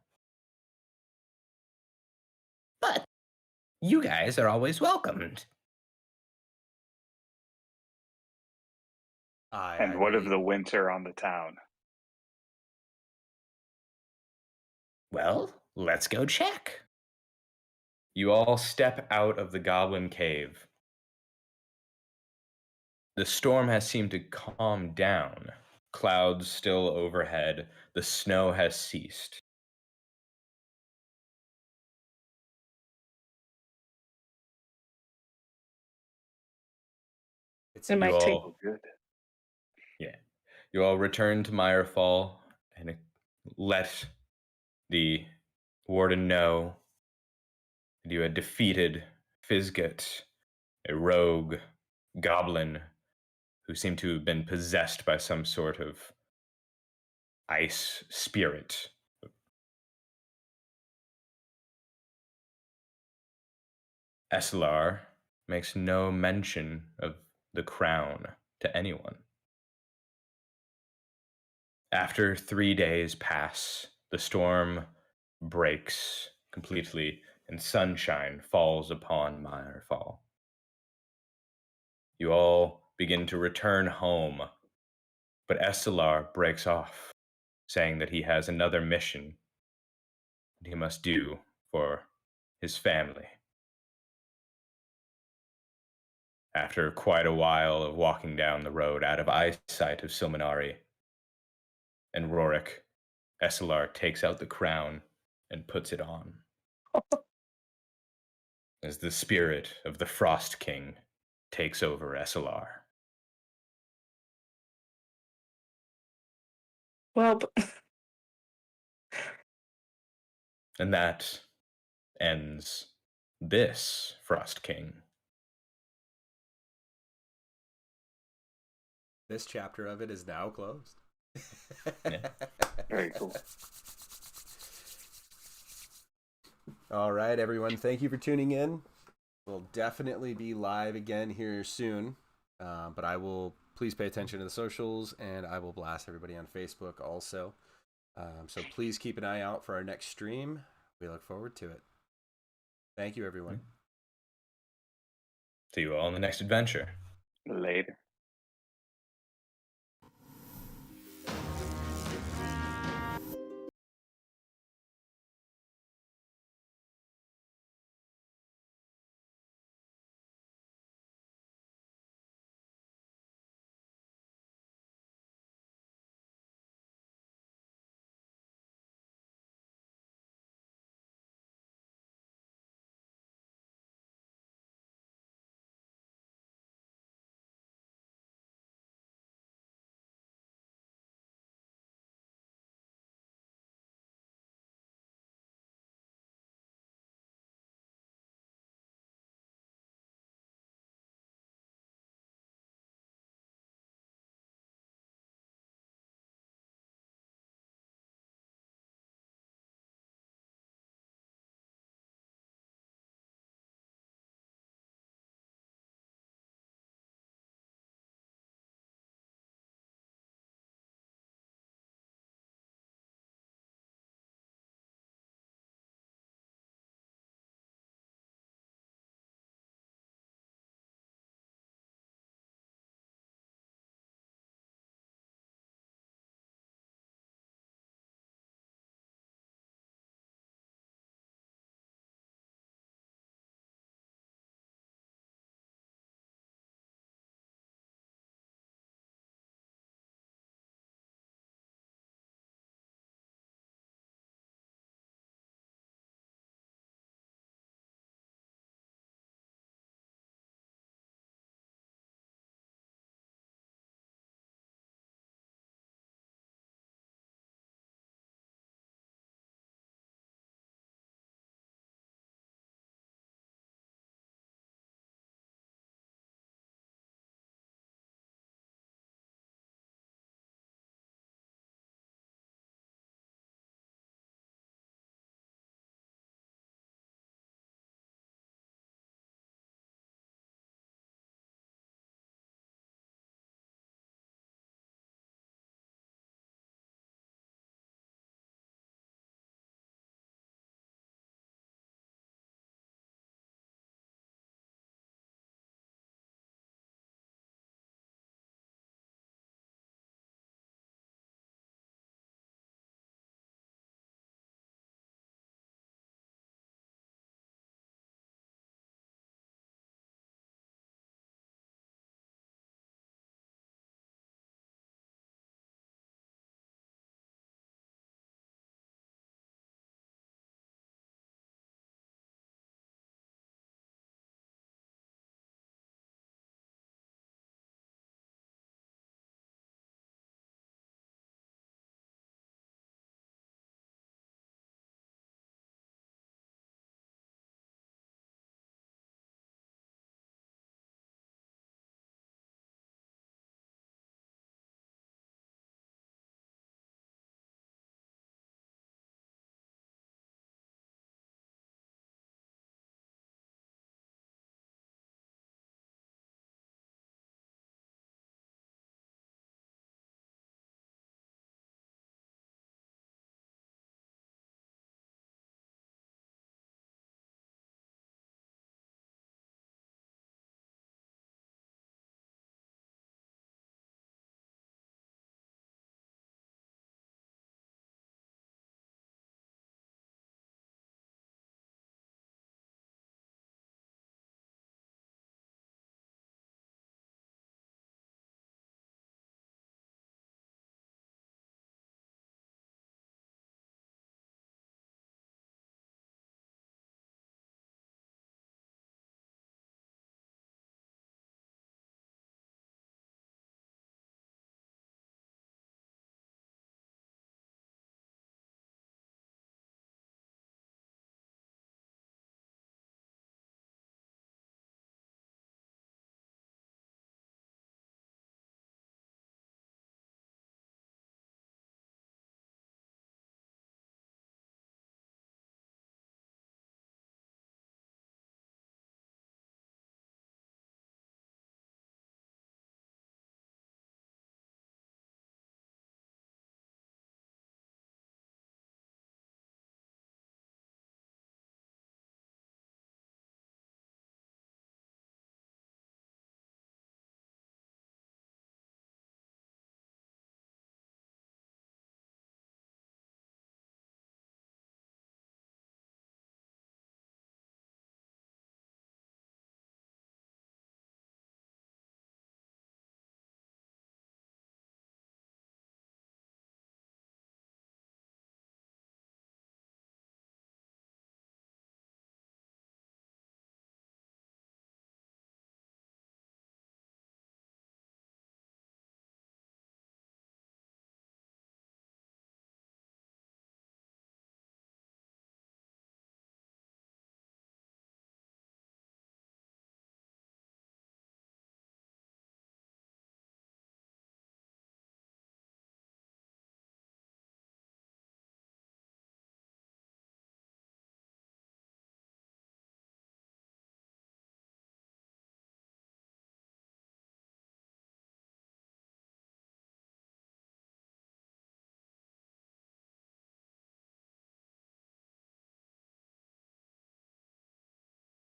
But you guys are always welcomed. And what of the winter on the town? Well, let's go check. You all step out of the goblin cave. The storm has seemed to calm down. Clouds still overhead. The snow has ceased. It might take. all, Good. yeah, you all return to Mirefall and let the warden know that you had defeated Fizgut, a rogue goblin who seemed to have been possessed by some sort of ice spirit. Eslar makes no mention of the crown to anyone. After 3 days pass, the storm breaks completely and sunshine falls upon Mirefall. You all begin to return home, but Estelar breaks off, saying that he has another mission that he must do for his family. After quite a while of walking down the road out of eyesight of Silmanari and Rorik, Estelar takes out the crown and puts it on. As the spirit of the Frost King takes over Estelar. Well, And that ends this Frost King. This chapter of it is now closed. Yeah. Very cool. All right, everyone. Thank you for tuning in. We'll definitely be live again here soon. But I will please pay attention to the socials, and I will blast everybody on Facebook also. So please keep an eye out for our next stream. We look forward to it. Thank you, everyone. See you all in the next adventure. Later.